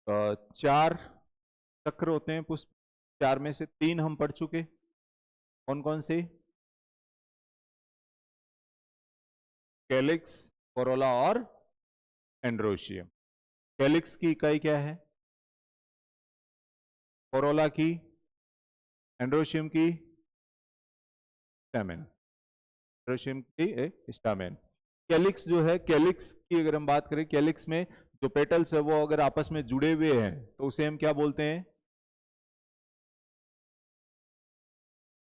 4 चक्र होते हैं पुष्प, 4 में से 3 हम पढ़ चुके। कौन कौन से? कैलिक्स, कोरोला और एंड्रोशियम। कैलिक्स की इकाई क्या है? कोरोला की, एंड्रोशियम की स्टैमेन, एंड्रोशियम की स्टैमेन। कैलिक्स जो है, कैलिक्स की अगर हम बात करें, कैलिक्स में जो पेटल्स है वो अगर आपस में जुड़े हुए हैं तो उसे हम क्या बोलते हैं?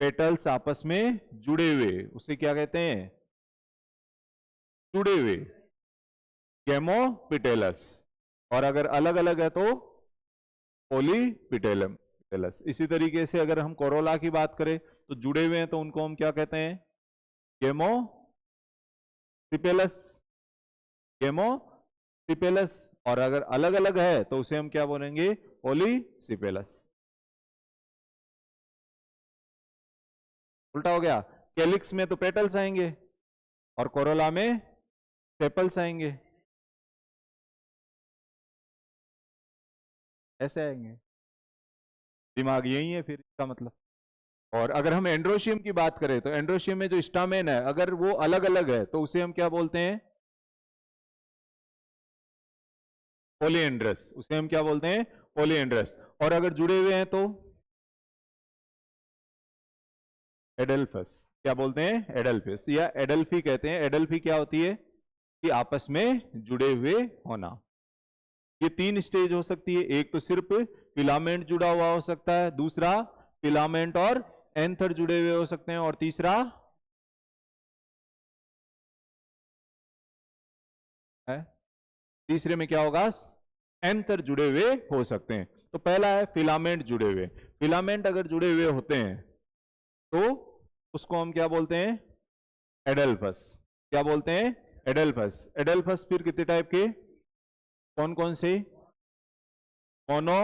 पेटल्स आपस में जुड़े हुए, उसे क्या कहते हैं? जुड़े हुए, गेमोपिटेलस। और अगर अलग अलग है तो पॉलीपिटेलम, पिटेलस। इसी तरीके से अगर हम कोरोला की बात करें तो जुड़े हुए हैं तो उनको हम क्या कहते हैं? गेमोसिपेलस, गेमोसिपेलस। और अगर अलग अलग है तो उसे हम क्या बोलेंगे? पॉलीसिपेलस। उल्टा हो गया, कैलिक्स में तो पेटल्स आएंगे और कोरोला में सेपल्स आएंगे, ऐसे आएंगे। दिमाग यही है फिर इसका मतलब। और अगर हम एंड्रोशियम की बात करें तो एंड्रोशियम में जो स्टामेन है अगर वो अलग अलग है तो उसे हम क्या बोलते हैं? पॉलीएंड्रस। उसे हम क्या बोलते हैं? पॉलीएंड्रस। और अगर जुड़े हुए हैं तो एडेल्फस। क्या बोलते हैं? एडेल्फस या एडेल्फी कहते हैं। एडेल्फी क्या होती है? कि आपस में जुड़े हुए होना। ये 3 स्टेज हो सकती है। एक तो सिर्फ फिलामेंट जुड़ा हुआ हो सकता है, दूसरा फिलामेंट और एंथर जुड़े हुए हो सकते हैं, और तीसरा है, तीसरे में क्या होगा? एंथर जुड़े हुए हो सकते हैं। तो पहला है फिलामेंट जुड़े हुए। फिलामेंट अगर जुड़े हुए होते हैं तो उसको हम क्या बोलते हैं? एडेल्फस। क्या बोलते हैं? एडेल्फस। एडेल्फस फिर कितने टाइप के? कौन कौन से? मोनो,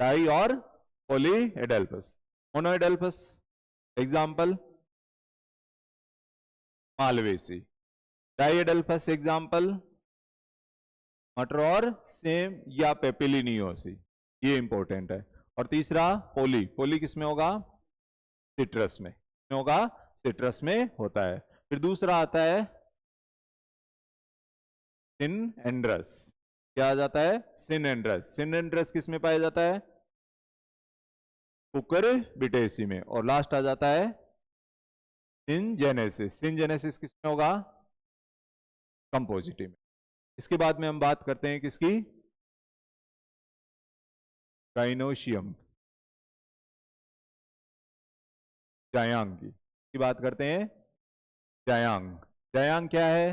डाई और polyadelphous. Monadelphous example Malvaceae. Diadelphous example मटर और सेम या पेपिलिनियोसी। ये इंपॉर्टेंट है। और तीसरा पॉली, पॉली किस में होगा? सिट्रस में होगा, सिट्रस में होता है। फिर दूसरा आता है सिनएंड्रस। क्या आ जाता है? सिनएंड्रस। सिनएंड्रस किस में पाया जाता है? कुकुरबिटेसी में। और लास्ट आ जाता है सिनजेनेसिस। सिनजेनेसिस किस में होगा? कंपोजिटी में। इसके बाद में हम बात करते हैं किसकी? गाइनोशियम, जायांग की बात करते हैं। जायांग, जायांग क्या है?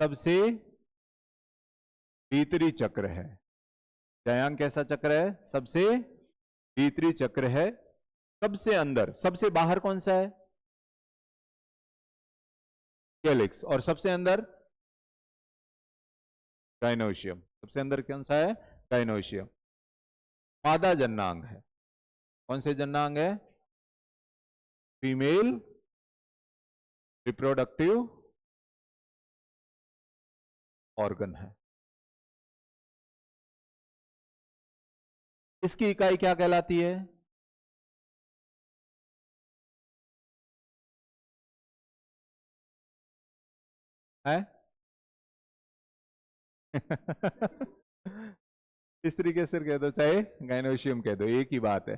सबसे भीतरी चक्र है। जायांग कैसा चक्र है? सबसे भीतरी चक्र है। सबसे अंदर, सबसे बाहर कौन सा है? कैलिक्स। और सबसे अंदर गाइनोशियम। सबसे अंदर कौन सा है? गाइनोशियम। मादा जननांग है। कौन से जननांग है? फीमेल रिप्रोडक्टिव ऑर्गन है। इसकी इकाई क्या कहलाती है? है? इस तरीके से कह दो, चाहे गाइनोशियम कह दो, एक ही बात है।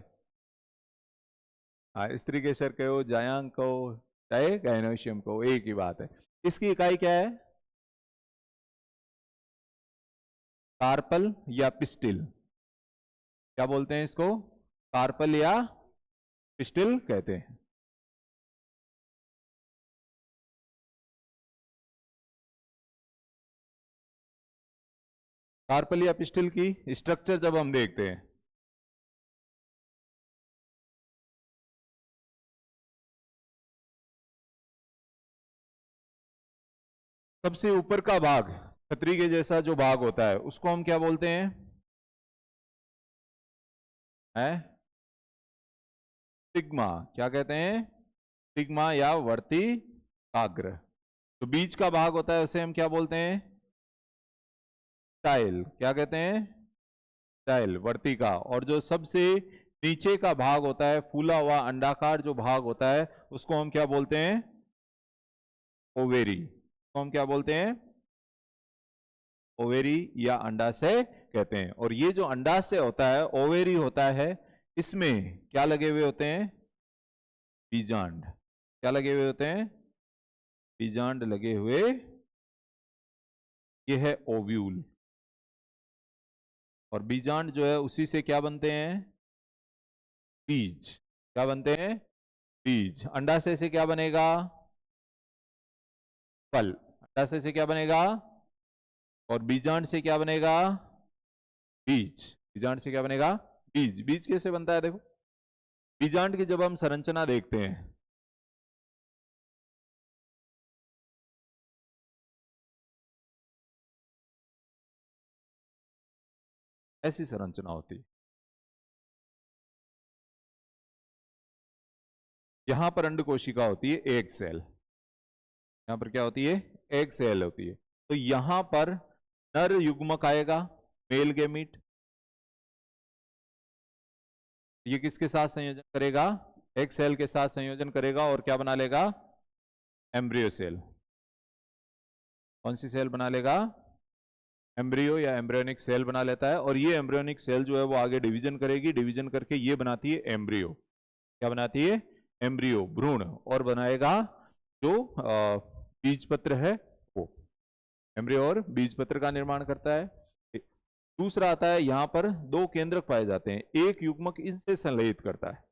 हाँ, इस तरीके से कहो, जायांग कहो, चाहे गाइनोशियम कहो, एक ही बात है। इसकी इकाई क्या है? कार्पल या पिस्टिल। क्या बोलते हैं इसको? कार्पल या पिस्टिल कहते हैं। कार्पल या पिस्टिल की स्ट्रक्चर जब हम देखते हैं, सबसे ऊपर का भाग, छतरी के जैसा जो भाग होता है, उसको हम क्या बोलते हैं? स्टिग्मा। क्या कहते हैं? स्टिग्मा या वर्तिकाग्र। तो बीच का भाग होता है उसे हम क्या बोलते हैं? टाइल, क्या कहते हैं, टाइल वर्तिका। और जो सबसे नीचे का भाग होता है, फूला हुआ अंडाकार जो भाग होता है, उसको हम क्या बोलते हैं, ओवेरी। तो हम क्या बोलते हैं, ओवेरी या अंडाशय कहते हैं। और ये जो अंडाशय होता है, ओवेरी होता है, इसमें क्या लगे हुए होते हैं, बीजांड। क्या लगे हुए होते हैं, बीजांड लगे हुए। ये है ओव्यूल। और बीजांड जो है उसी से क्या बनते हैं, बीज। क्या बनते हैं, बीज। अंडाशय से क्या बनेगा, फल। अंडाशय से क्या बनेगा, और बीजांड से क्या बनेगा, बीज। बीजांड से क्या बनेगा, बीज। बीज कैसे बनता है, देखो बीजांड की जब हम संरचना देखते हैं, ऐसी संरचना होती है। यहां पर अंड कोशिका होती है, एक सेल। यहां पर क्या होती है, एक सेल होती है। तो यहां पर नर युग्मक आएगा, मेल गेमीट। ये किसके साथ संयोजन करेगा, एक सेल के साथ संयोजन करेगा और क्या बना लेगा, एम्ब्रियो सेल। कौन सी सेल बना लेगा, एम्ब्रियो या एम्ब्रियोनिक सेल बना लेता है। और ये एम्ब्रियोनिक सेल जो है वो आगे डिवीजन करेगी, डिवीजन करके ये बनाती है एम्ब्रियो। क्या बनाती है, एम्ब्रियो, भ्रूण। और बनाएगा जो बीज पत्र है वो, एम्ब्रियो और बीज पत्र का निर्माण करता है। दूसरा आता है, यहां पर दो केंद्रक पाए जाते हैं, एक युग्मक इनसे संलयित करता है।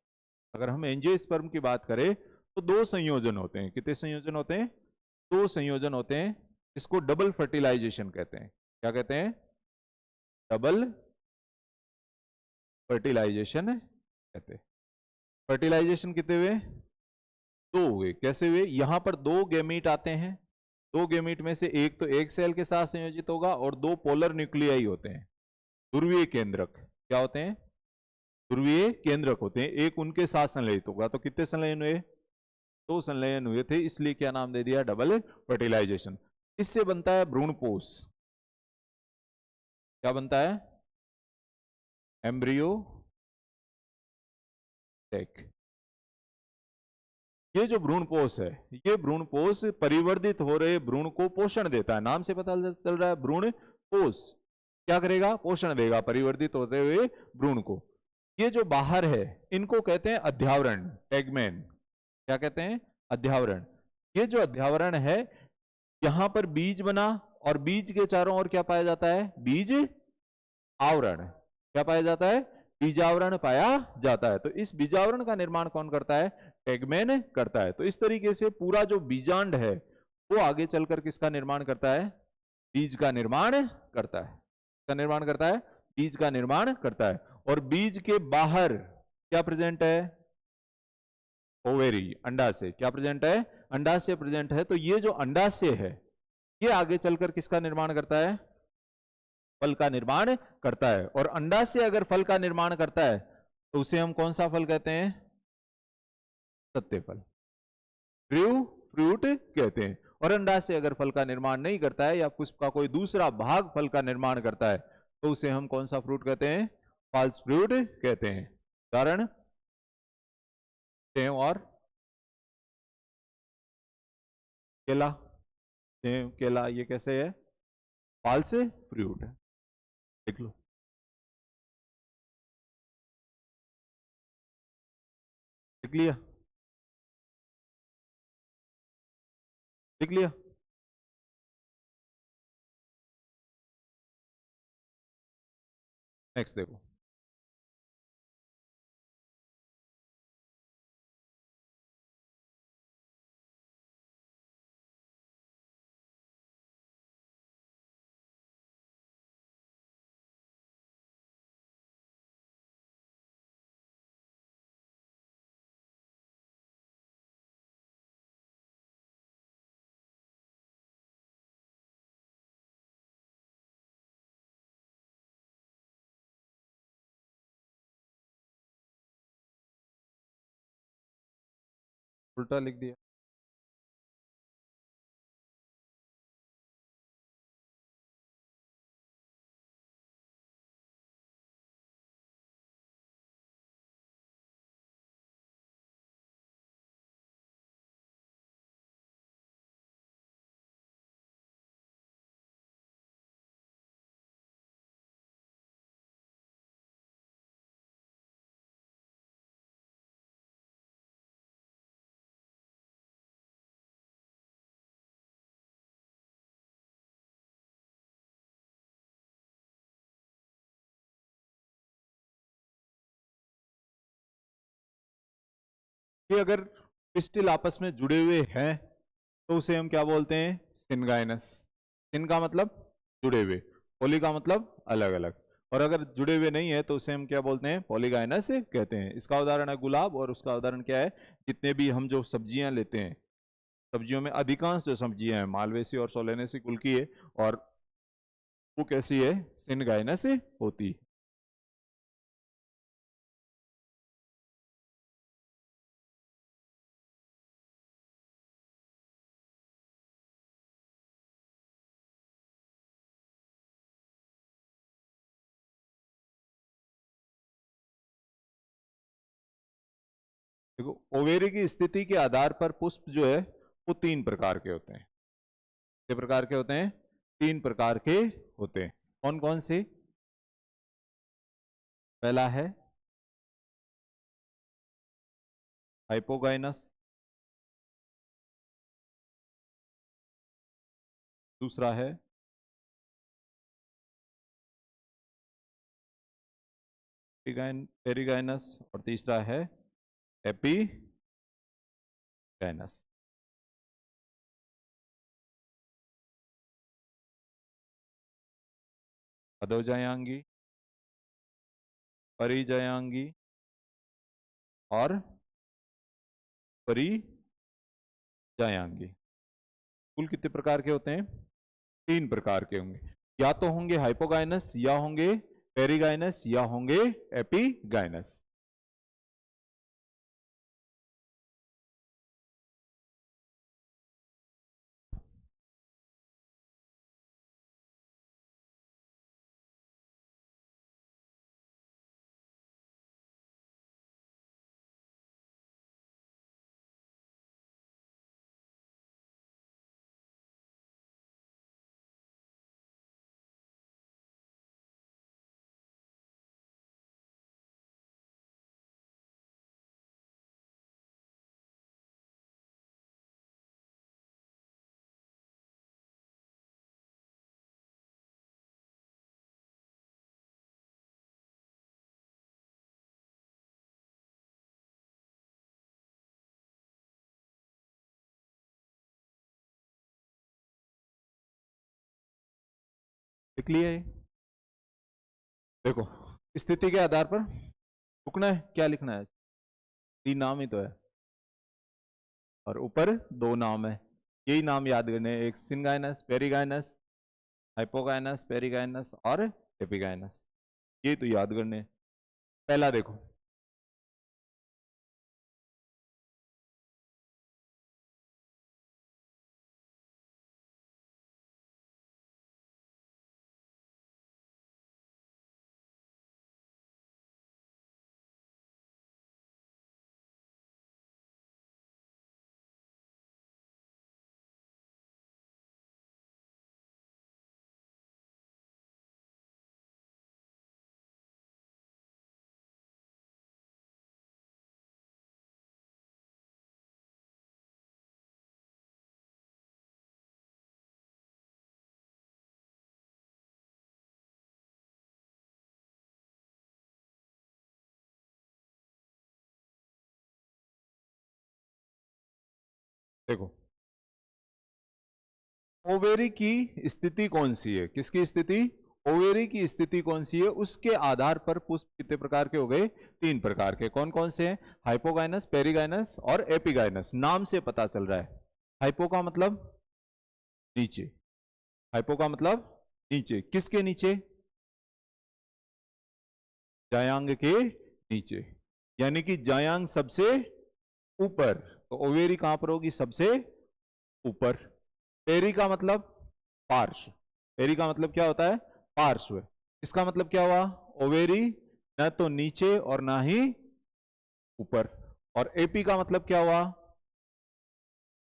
अगर हम एंजियोस्पर्म की बात करें तो दो संयोजन होते हैं। कितने संयोजन होते हैं, दो संयोजन होते हैं। इसको डबल फर्टिलाइजेशन कहते हैं। क्या कहते हैं, डबल फर्टिलाइजेशन कहते हैं। फर्टिलाइजेशन कितने हुए, दो हुए। कैसे हुए, यहां पर दो गैमीट आते हैं, दो गैमीट में से एक तो एक सेल के साथ संयोजित होगा और दो पोलर न्यूक्लियाई होते हैं, ध्रुवीय केंद्रक। क्या होते हैं, ध्रुवीय केंद्रक होते हैं, एक उनके साथ संलयित होगा। तो कितने संलयन हुए, दो संलयन हुए थे, इसलिए क्या नाम दे दिया, डबल फर्टिलाइजेशन। इससे बनता है भ्रूणपोष। क्या बनता है, एम्ब्रियो टेक। ये जो भ्रूणपोष है, ये भ्रूणपोष परिवर्धित हो रहे भ्रूण को पोषण देता है। नाम से पता चल रहा है, भ्रूणपोष क्या करेगा, पोषण देगा परिवर्धित होते हुए भ्रूण को। ये जो बाहर है, इनको कहते हैं अध्यावरण, टैगमेन। क्या कहते हैं, अध्यावरण। ये जो अध्यावरण है, यहां पर बीज बना और बीज के चारों ओर क्या पाया जाता है, बीज आवरण। क्या पाया जाता है, बीजावरण पाया जाता है। तो इस बीजावरण का निर्माण कौन करता है, टैगमेन करता है। तो इस तरीके से पूरा जो बीजांड है वो आगे चलकर किसका निर्माण करता है, बीज का निर्माण करता है। का निर्माण करता है, बीज का निर्माण करता है। और बीज के बाहर क्या प्रेजेंट है, ओवेरी, अंडाशय। क्या प्रेजेंट है, अंडाशय प्रेजेंट है। तो ये जो अंडाशय है, ये आगे चलकर किसका निर्माण करता है, फल का निर्माण करता है। और अंडा से अगर फल का निर्माण करता है तो उसे हम कौन सा फल कहते हैं, सत्य फल, ट्रू फ्रूट कहते हैं। और अंडा से अगर फल का निर्माण नहीं करता है या पुष्प का कोई दूसरा भाग फल का निर्माण करता है तो उसे हम कौन सा फ्रूट कहते हैं, फॉल्स फ्रूट कहते हैं। उदाहरण, सेव और केला। सेव केला ये कैसे है, फॉल्स फ्रूट है। देख लो, देख लिया, देख लिया। नेक्स्ट देखो, उल्टा लिख दिया। कि अगर पिस्टिल आपस में जुड़े हुए हैं तो उसे हम क्या बोलते हैं, सिनगाइनस। सिन का मतलब जुड़े हुए, पोली का मतलब अलग अलग, और अगर जुड़े हुए नहीं है तो उसे हम क्या बोलते हैं, पॉलीगाइनस कहते हैं। इसका उदाहरण है गुलाब, और उसका उदाहरण क्या है, जितने भी हम जो सब्जियां लेते हैं, सब्जियों में अधिकांश जो सब्जियां हैं मालवेसी और सोलेनेसी कुल की है, और वो कैसी है, सिनगाइनस होती है। देखो, ओवेरी की स्थिति के आधार पर पुष्प जो है वो तीन प्रकार के होते हैं। कितने प्रकार के होते हैं, तीन प्रकार के होते हैं। कौन कौन से, पहला है हाइपोगाइनस, दूसरा है पेरिगाइनस, और तीसरा है एपीगाइनस। अधोजायांगी, परिजायांगी और परिजायांगी। कुल कितने प्रकार के होते हैं, तीन प्रकार के होंगे। या तो होंगे हाइपोगाइनस, या होंगे पेरिगाइनस, या होंगे एपीगाइनस। लिख लिए, देखो स्थिति के आधार पर रुकना है, क्या लिखना है, तीन नाम ही तो है और ऊपर दो नाम है, यही नाम याद करने हैं, एक सिनगाइनस, पेरिगाइनस, हाइपोगाइनस, पेरिगाइनस और एपिगाइनस, ये तो याद करने हैं। पहला देखो, देखो ओवेरी की स्थिति कौन सी है, किसकी स्थिति, ओवेरी की स्थिति कौन सी है, उसके आधार पर पुष्प कितने प्रकार के हो गए, तीन प्रकार के। कौन कौन से हैं, हाइपोगाइनस, पेरिगाइनस और एपिगाइनस। नाम से पता चल रहा है, हाइपो का मतलब नीचे, हाइपो का मतलब नीचे, किसके नीचे, जायांग के नीचे, यानी कि जायांग सबसे ऊपर, तो ओवेरी कहां पर होगी, सबसे ऊपर। पेरी का मतलब पार्श्व, पेरी का मतलब क्या होता है, पार्श्व। इसका मतलब क्या हुआ, ओवेरी न तो नीचे और ना ही ऊपर। और एपी का मतलब क्या हुआ,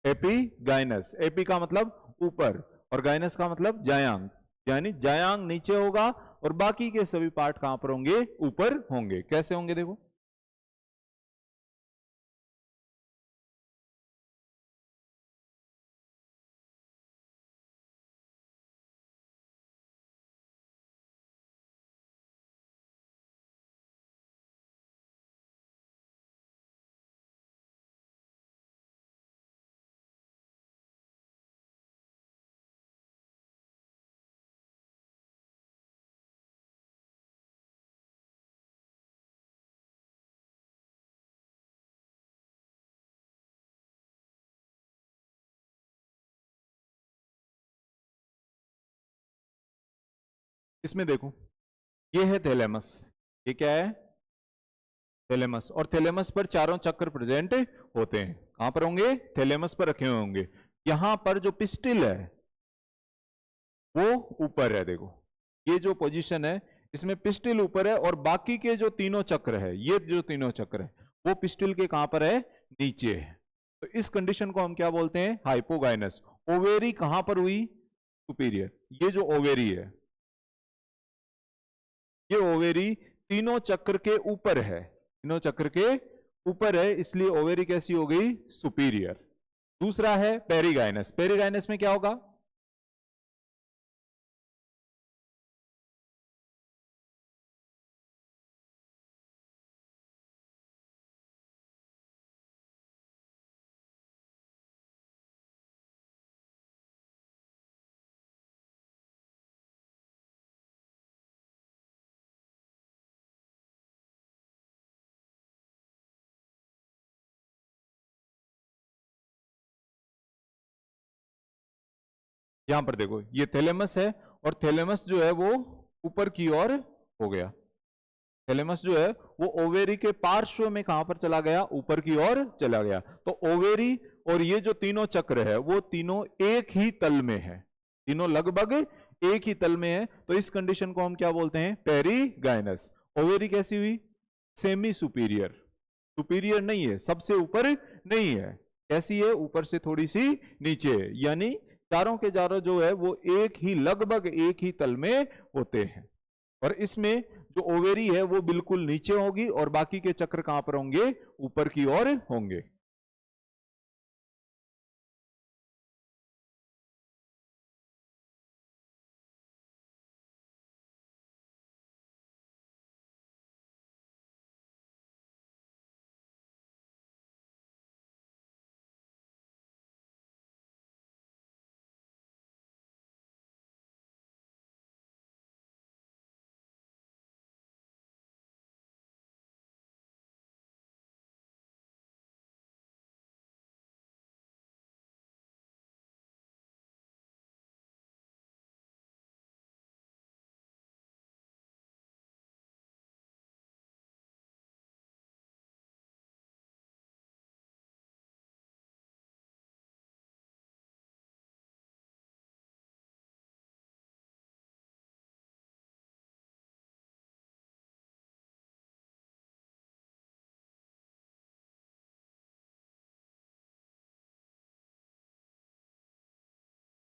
एपीगाइनस, एपी का मतलब ऊपर और गाइनस का मतलब जायांग, यानी जायांग नीचे होगा और बाकी के सभी पार्ट कहां पर होंगे, ऊपर होंगे। कैसे होंगे देखो, इसमें देखो, ये है थैलेमस, ये क्या है, थैलेमस, और थैलेमस पर चारों चक्र प्रेजेंट होते हैं। कहां पर होंगे, थैलेमस पर रखे हुए होंगे। यहां पर जो पिस्टिल है वो ऊपर है, देखो ये जो पोजीशन है इसमें पिस्टिल ऊपर है, और बाकी के जो तीनों चक्र है, ये जो तीनों चक्र है वो पिस्टिल के कहां पर है, नीचे है। तो इस कंडीशन को हम क्या बोलते हैं, हाइपोगाइनस। ओवेरी कहां पर हुई, सुपीरियर। ये जो ओवेरी है, ये ओवेरी तीनों चक्र के ऊपर है, तीनों चक्र के ऊपर है, इसलिए ओवेरी कैसी हो गई, सुपीरियर। दूसरा है पेरिगाइनस। पेरिगाइनस में क्या होगा, यहां पर देखो ये थैलेमस है, और थैलेमस जो है वो ऊपर की ओर हो गया। थैलेमस जो है वो ओवेरी के पार्श्व में कहां पर चला गया, ऊपर की ओर चला गया। तो ओवेरी और ये जो तीनों चक्र है वो तीनों एक ही तल में है, तीनों लगभग एक ही तल में है। तो इस कंडीशन को हम क्या बोलते हैं, पेरिगाइनस। ओवेरी कैसी हुई, सेमी सुपीरियर, सुपीरियर नहीं है, सबसे ऊपर नहीं है, कैसी है, ऊपर से थोड़ी सी नीचे है। यानी चारों के चारों जो है वो एक ही, लगभग एक ही तल में होते हैं। और इसमें जो ओवेरी है वो बिल्कुल नीचे होगी, और बाकी के चक्र कहां पर होंगे, ऊपर की ओर होंगे।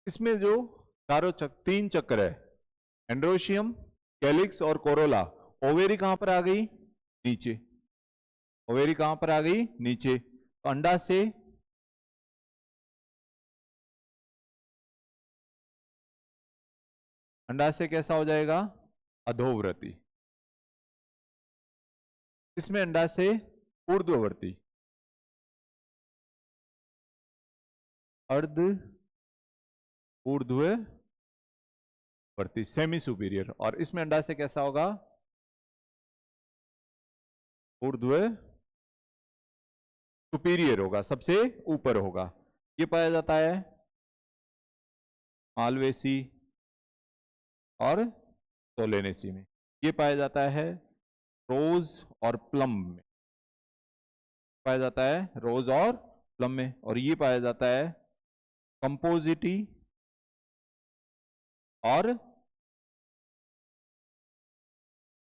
इसमें जो चारों तीन चक्र है, एंड्रोशियम, कैलिक्स और कोरोला, ओवेरी कहां पर आ गई, नीचे। ओवेरी कहां पर आ गई, नीचे। तो अंडा से कैसा हो जाएगा, अधोव्रती। इसमें अंडा से ऊर्ध्ववर्ती, अर्ध ऊर्ध्ववर्ती, सेमी सुपीरियर। और इसमें अंडा से कैसा होगा, ऊर्ध्व सुपीरियर होगा, सबसे ऊपर होगा। ये पाया जाता है मालवेसी और सोलेनेसी में। ये पाया जाता है रोज और प्लम में, पाया जाता है रोज और प्लम में। और ये पाया जाता है कंपोजिटी और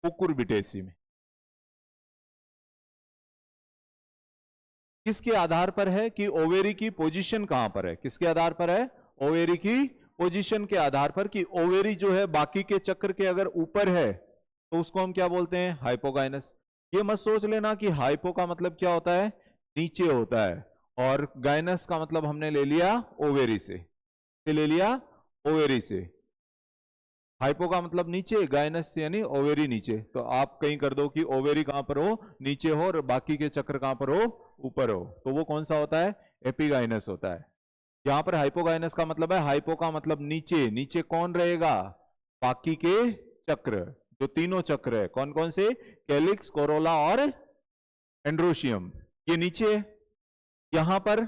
कुकुरबिटेसी में। किसके आधार पर है कि ओवेरी की पोजीशन कहां पर है, किसके आधार पर है, ओवेरी की पोजीशन के आधार पर, कि ओवेरी जो है बाकी के चक्र के अगर ऊपर है तो उसको हम क्या बोलते हैं, हाइपोगाइनस। ये मत सोच लेना कि हाइपो का मतलब क्या होता है, नीचे होता है, और गाइनस का मतलब हमने ले लिया ओवेरी से, ले लिया ओवेरी से। हाइपो का मतलब नीचे, गाइनस यानी ओवेरी नीचे। तो आप कहीं कर दो कि ओवेरी कहां पर हो, नीचे हो, और बाकी के चक्र कहां पर हो, ऊपर हो, तो वो कौन सा होता है, एपिगाइनस होता है। यहां पर हाइपोगाइनस का मतलब है, हाइपो का मतलब नीचे, नीचे कौन रहेगा, बाकी के चक्र, जो तीनों चक्र है, कौन कौन से, कैलिक्स, कोरोला और एंड्रोशियम, ये नीचे। यहां पर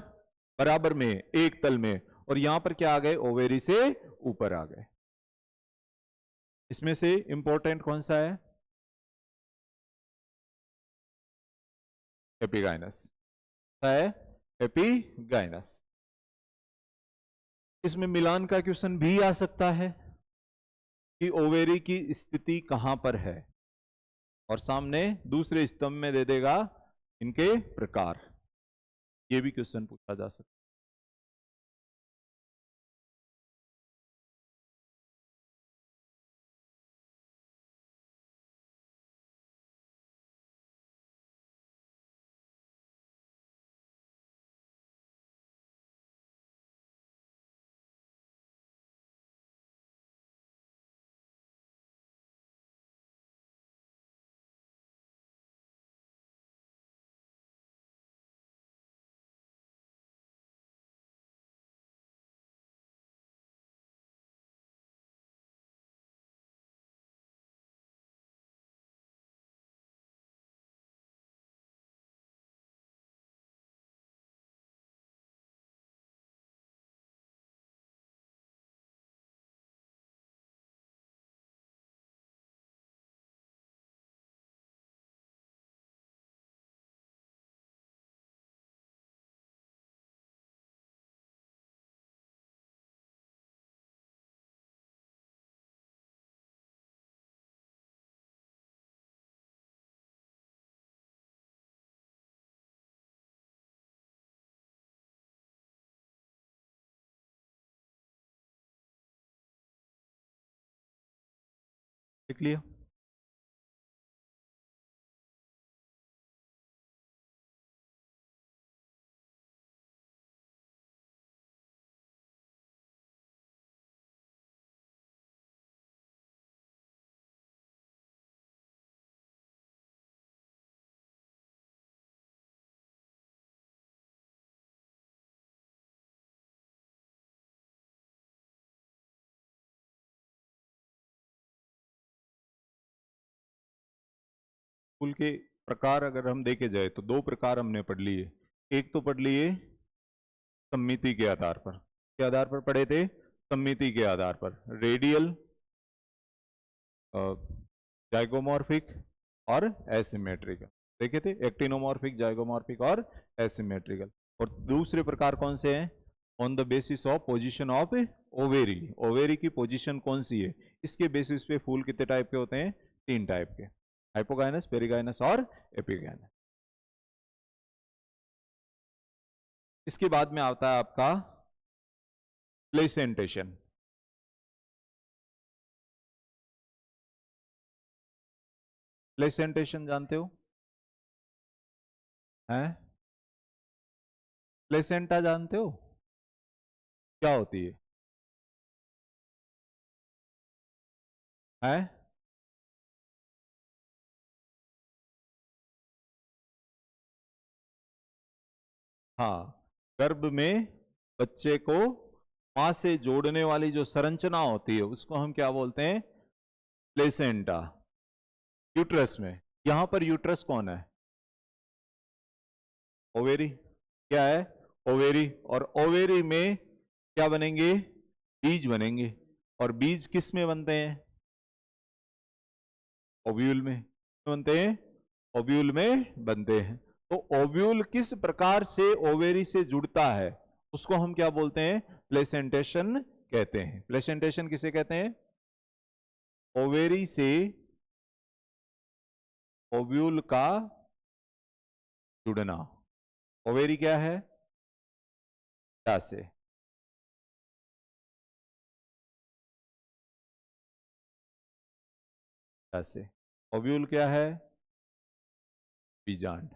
बराबर में एक तल में, और यहां पर क्या आ गए, ओवेरी से ऊपर आ गए। इसमें से इंपॉर्टेंट कौन सा है? एपिगाइनस है, एपिगाइनस। इसमें मिलान का क्वेश्चन भी आ सकता है कि ओवेरी की स्थिति कहां पर है, और सामने दूसरे स्तंभ में दे देगा इनके प्रकार। ये भी क्वेश्चन पूछा जा सकता है। देख लिया? फूल के प्रकार अगर हम देखे जाए तो दो प्रकार हमने पढ़ लिए। एक तो पढ़ लिए सममिति के आधार पर। के आधार पर पढ़े थे? सममिति के आधार पर। रेडियल, जाइगोमॉर्फिक और एसिमेट्रिकल देखे थे। एक्टिनोमॉर्फिक, जाइगोमॉर्फिक और एसिमेट्रिकल। और दूसरे प्रकार कौन से हैं? On the basis of position of ovary. Ovary की पोजीशन कौन सी है, इसके बेसिस पे फूल कितने टाइप के होते हैं? 3 टाइप के, हाइपोगाइनस, पेरिगाइनस और एपिगाइनस। इसके बाद में आता है आपका प्लेसेंटेशन। प्लेसेंटेशन जानते हो? हैं? प्लेसेंटा जानते हो क्या होती है? हैं? हाँ, गर्भ में बच्चे को मां से जोड़ने वाली जो संरचना होती है उसको हम क्या बोलते हैं? प्लेसेंटा। यूट्रस में, यहां पर यूट्रस कौन है? ओवेरी। क्या है? ओवेरी। और ओवेरी में क्या बनेंगे? बीज बनेंगे। और बीज किस में बनते हैं? ओव्यूल में बनते हैं। ओव्यूल में बनते हैं। तो ओव्यूल किस प्रकार से ओवेरी से जुड़ता है उसको हम क्या बोलते हैं? प्लेसेंटेशन कहते हैं। प्लेसेंटेशन किसे कहते हैं? ओवेरी से ओव्यूल का जुड़ना। ओवेरी क्या है? क्या से? क्या से? ओव्यूल क्या है? बीजांड।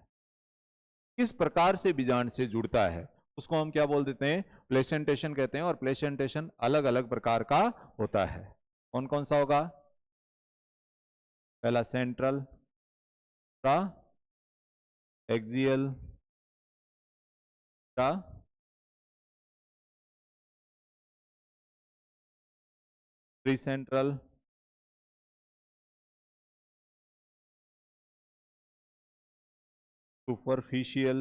किस प्रकार से बीजांड से जुड़ता है उसको हम क्या बोल देते हैं? प्लेसेंटेशन कहते हैं। और प्लेसेंटेशन अलग अलग प्रकार का होता है। कौन कौन सा होगा? पहला सेंट्रल, का एक्सियल, का प्री सेंट्रल, सुपरफिशियल,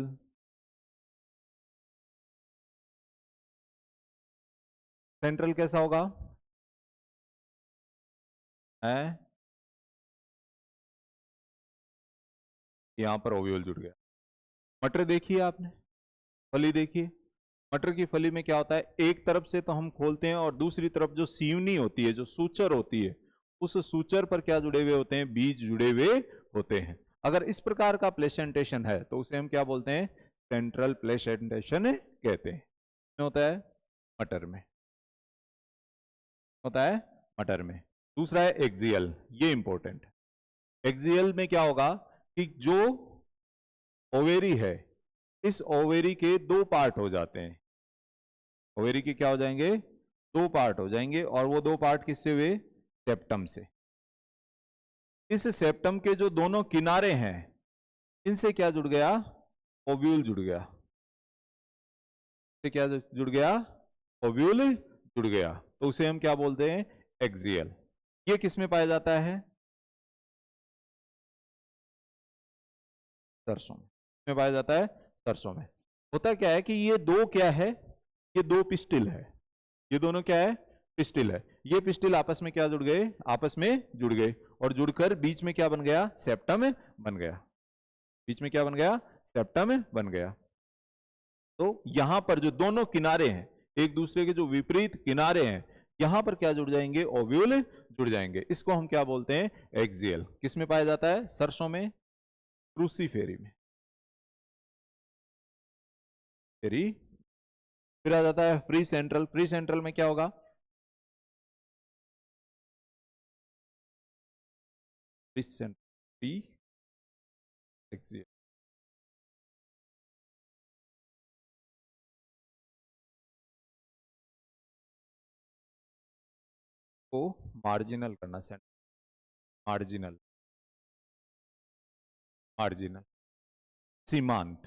सेंट्रल कैसा होगा? है, यहां पर ओव्यूल जुड़ गया। मटर देखिए आपने, फली देखिए, मटर की फली में क्या होता है, एक तरफ से तो हम खोलते हैं और दूसरी तरफ जो सीवनी होती है, जो सूचर होती है, उस सूचर पर क्या जुड़े हुए होते हैं, बीज जुड़े हुए होते हैं। अगर इस प्रकार का प्लेसेंटेशन है तो उसे हम क्या बोलते हैं, सेंट्रल प्लेसेंटेशन कहते हैं। होता है मटर में, होता है मटर में। दूसरा है एक्सियल, ये इंपॉर्टेंट। एक्सियल में क्या होगा कि जो ओवेरी है, इस ओवेरी के दो पार्ट हो जाते हैं। ओवेरी के क्या हो जाएंगे, दो पार्ट हो जाएंगे, और वो दो पार्ट किससे हुए, सेप्टम से। इस सेप्टम के जो दोनों किनारे हैं, इनसे क्या जुड़ गया, ओव्यूल जुड़ गया। से क्या जुड़ गया, ओव्यूल जुड़ गया, तो उसे हम क्या बोलते हैं, एक्सियल। ये किस में पाया जाता है, सरसों में पाया जाता है, सरसों में। होता क्या है कि ये दो क्या है, ये दो पिस्टिल है, ये दोनों क्या है, पिस्टिल है। ये पिस्टिल आपस में क्या जुड़ गए, आपस में जुड़ गए, और जुड़कर बीच में क्या बन गया, सेप्टम बन गया। बीच में क्या बन गया, सेप्टम बन गया। तो यहां पर जो दोनों किनारे हैं, एक दूसरे के जो विपरीत किनारे हैं, यहां पर क्या जुड़ जाएंगे, ओव्यूल जुड़ जाएंगे। इसको हम क्या बोलते हैं, एक्सियल। किस में पाया जाता है, सरसों में, क्रूसीफेरी में, फेरी। फिर आ जाता है फ्री सेंट्रल। फ्री सेंट्रल में क्या होगा, फ्री सेंट्रल, फ्री एक्सियल को मार्जिनल करना, सेंट्रल, मार्जिनल, मार्जिनल, सीमांत,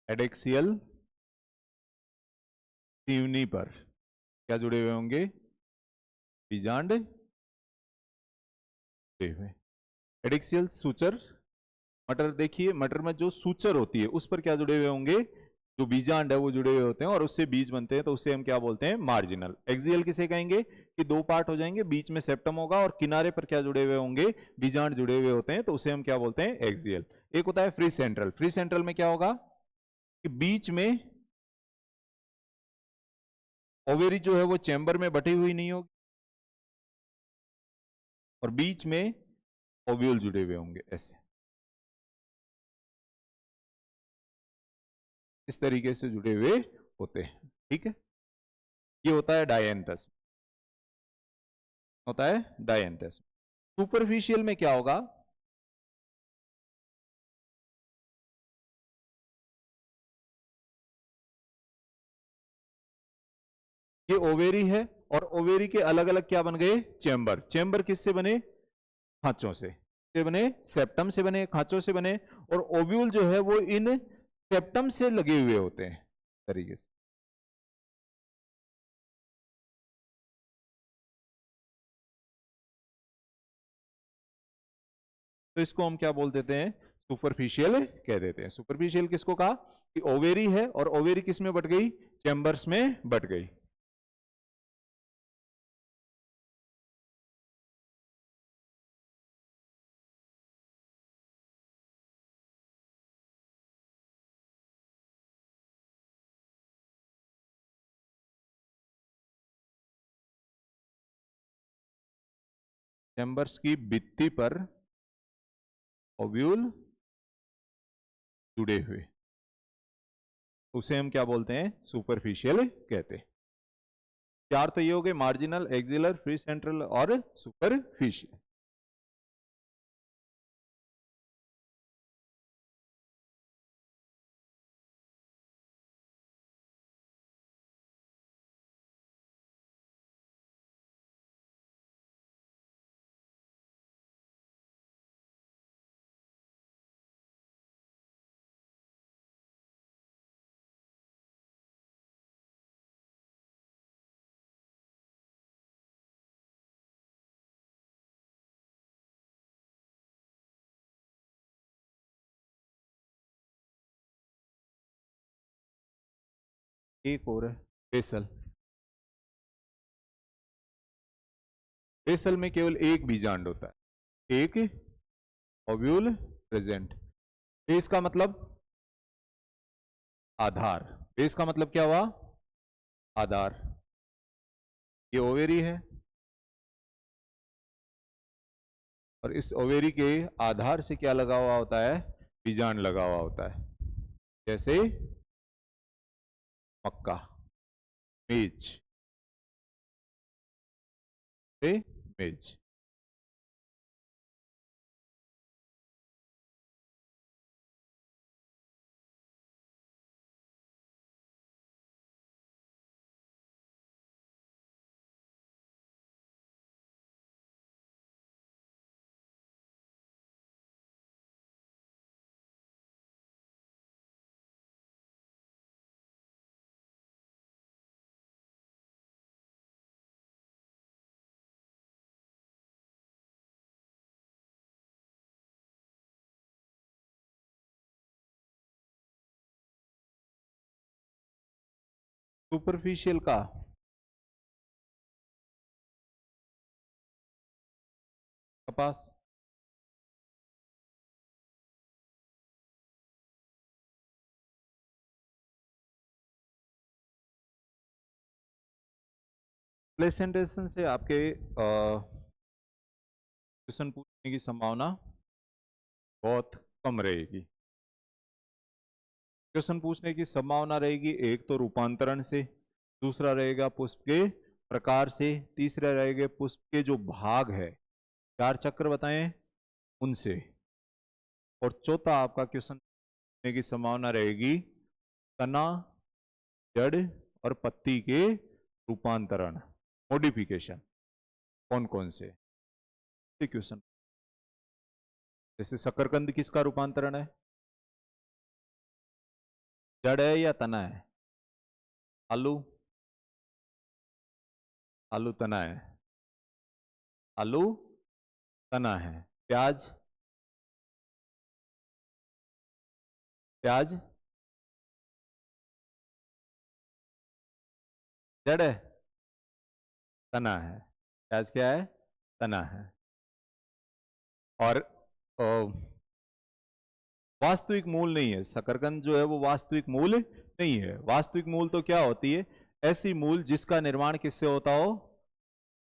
एडेक्सियल, सीवनी पर क्या जुड़े हुए होंगे, बीजांड जुड़े हुए। एडेक्सियल सूचर, मटर देखिए, मटर में जो सूचर होती है उस पर क्या जुड़े हुए होंगे, जो बीजांड है वो जुड़े हुए होते हैं, और उससे बीज बनते हैं, तो उसे हम क्या बोलते हैं, मार्जिनल। एक्सियल किसे कहेंगे, कि दो पार्ट हो जाएंगे, बीच में सेप्टम होगा और किनारे पर क्या जुड़े हुए होंगे, बीजांड जुड़े हुए होते हैं, तो उसे हम क्या बोलते हैं, एक्सियल। एक होता है फ्री सेंट्रल। फ्री सेंट्रल में क्या होगा कि बीच में ओवेरी जो है वो चैम्बर में बटी हुई नहीं होगी, और बीच में ओव्यूल जुड़े हुए होंगे, ऐसे इस तरीके से जुड़े हुए होते हैं। ठीक है, ये होता है डायंथस, होता है डायंथस। सुपरफिशियल में क्या होगा, ये ओवेरी है, और ओवेरी के अलग अलग क्या बन गए, चेंबर। चेंबर किससे बने, खांचों से बने, सेप्टम से बने, खांचों से बने, और ओव्यूल जो है वो इन सेप्टम से लगे हुए होते हैं तरीके से। तो इसको हम क्या बोल देते हैं, सुपरफिशियल कह देते हैं। सुपरफिशियल किसको कहा, कि ओवेरी है, और ओवेरी किस में बट गई, चैम्बर्स में बट गई। चैम्बर्स की भित्ति पर ओव्यूल जुड़े हुए, उसे हम क्या बोलते हैं, सुपरफिशियल कहते हैं। चार तो ये हो गए, मार्जिनल, एक्सिलर, फ्री सेंट्रल और सुपरफिशियल। एक और है बेसल। बेसल में केवल एक बीजांड होता है, एक ओव्यूल प्रेजेंट। बेस का मतलब आधार, बेस का मतलब क्या हुआ, आधार। ये ओवेरी है और इस ओवेरी के आधार से क्या लगा हुआ होता है, बीजांड लगा हुआ होता है, जैसे मक्का, मेज से मेज। सुपरफिशियल का कपास, प्रेजेंटेशन से आपके क्वेश्चन पूछने की संभावना बहुत कम रहेगी। क्वेश्चन पूछने की संभावना रहेगी एक तो रूपांतरण से, दूसरा रहेगा पुष्प के प्रकार से, तीसरा रहेगा पुष्प के जो भाग है, चार चक्र बताएं उनसे, और चौथा आपका क्वेश्चन पूछने की संभावना रहेगी तना, जड़ और पत्ती के रूपांतरण, मॉडिफिकेशन, कौन कौन से क्वेश्चन। जैसे शकरकंद किसका रूपांतरण है, जड़ है या तना है, आलू, आलू तना है, आलू तना है, प्याज, प्याज जड़ है, तना है, प्याज क्या है, तना है। और वास्तविक मूल नहीं है, शकरकंद जो है वो वास्तविक मूल नहीं है। वास्तविक मूल तो क्या होती है, ऐसी मूल जिसका निर्माण किससे होता हो,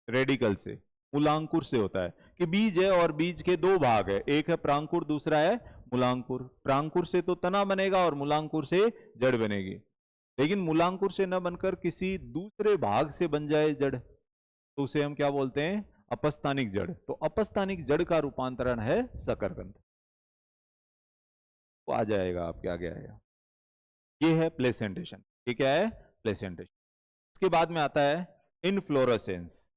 रेडिकल से, मूलांकुर से होता है। कि बीज है और बीज के दो भाग है, एक है प्रांकुर, दूसरा है मूलांकुर। प्रांकुर से तो तना बनेगा और मूलांकुर से जड़ बनेगी, लेकिन मूलांकुर से न बनकर किसी दूसरे भाग से बन जाए जड़, तो उसे हम क्या बोलते हैं, अपस्थानिक जड़। तो अपस्थानिक जड़ का रूपांतरण है शकरकंद। वो आ जाएगा आपके आगे आएगा। ये है प्लेसेंटेशन। ये क्या है, प्लेसेंटेशन। इसके बाद में आता है इनफ्लोरेसेंस।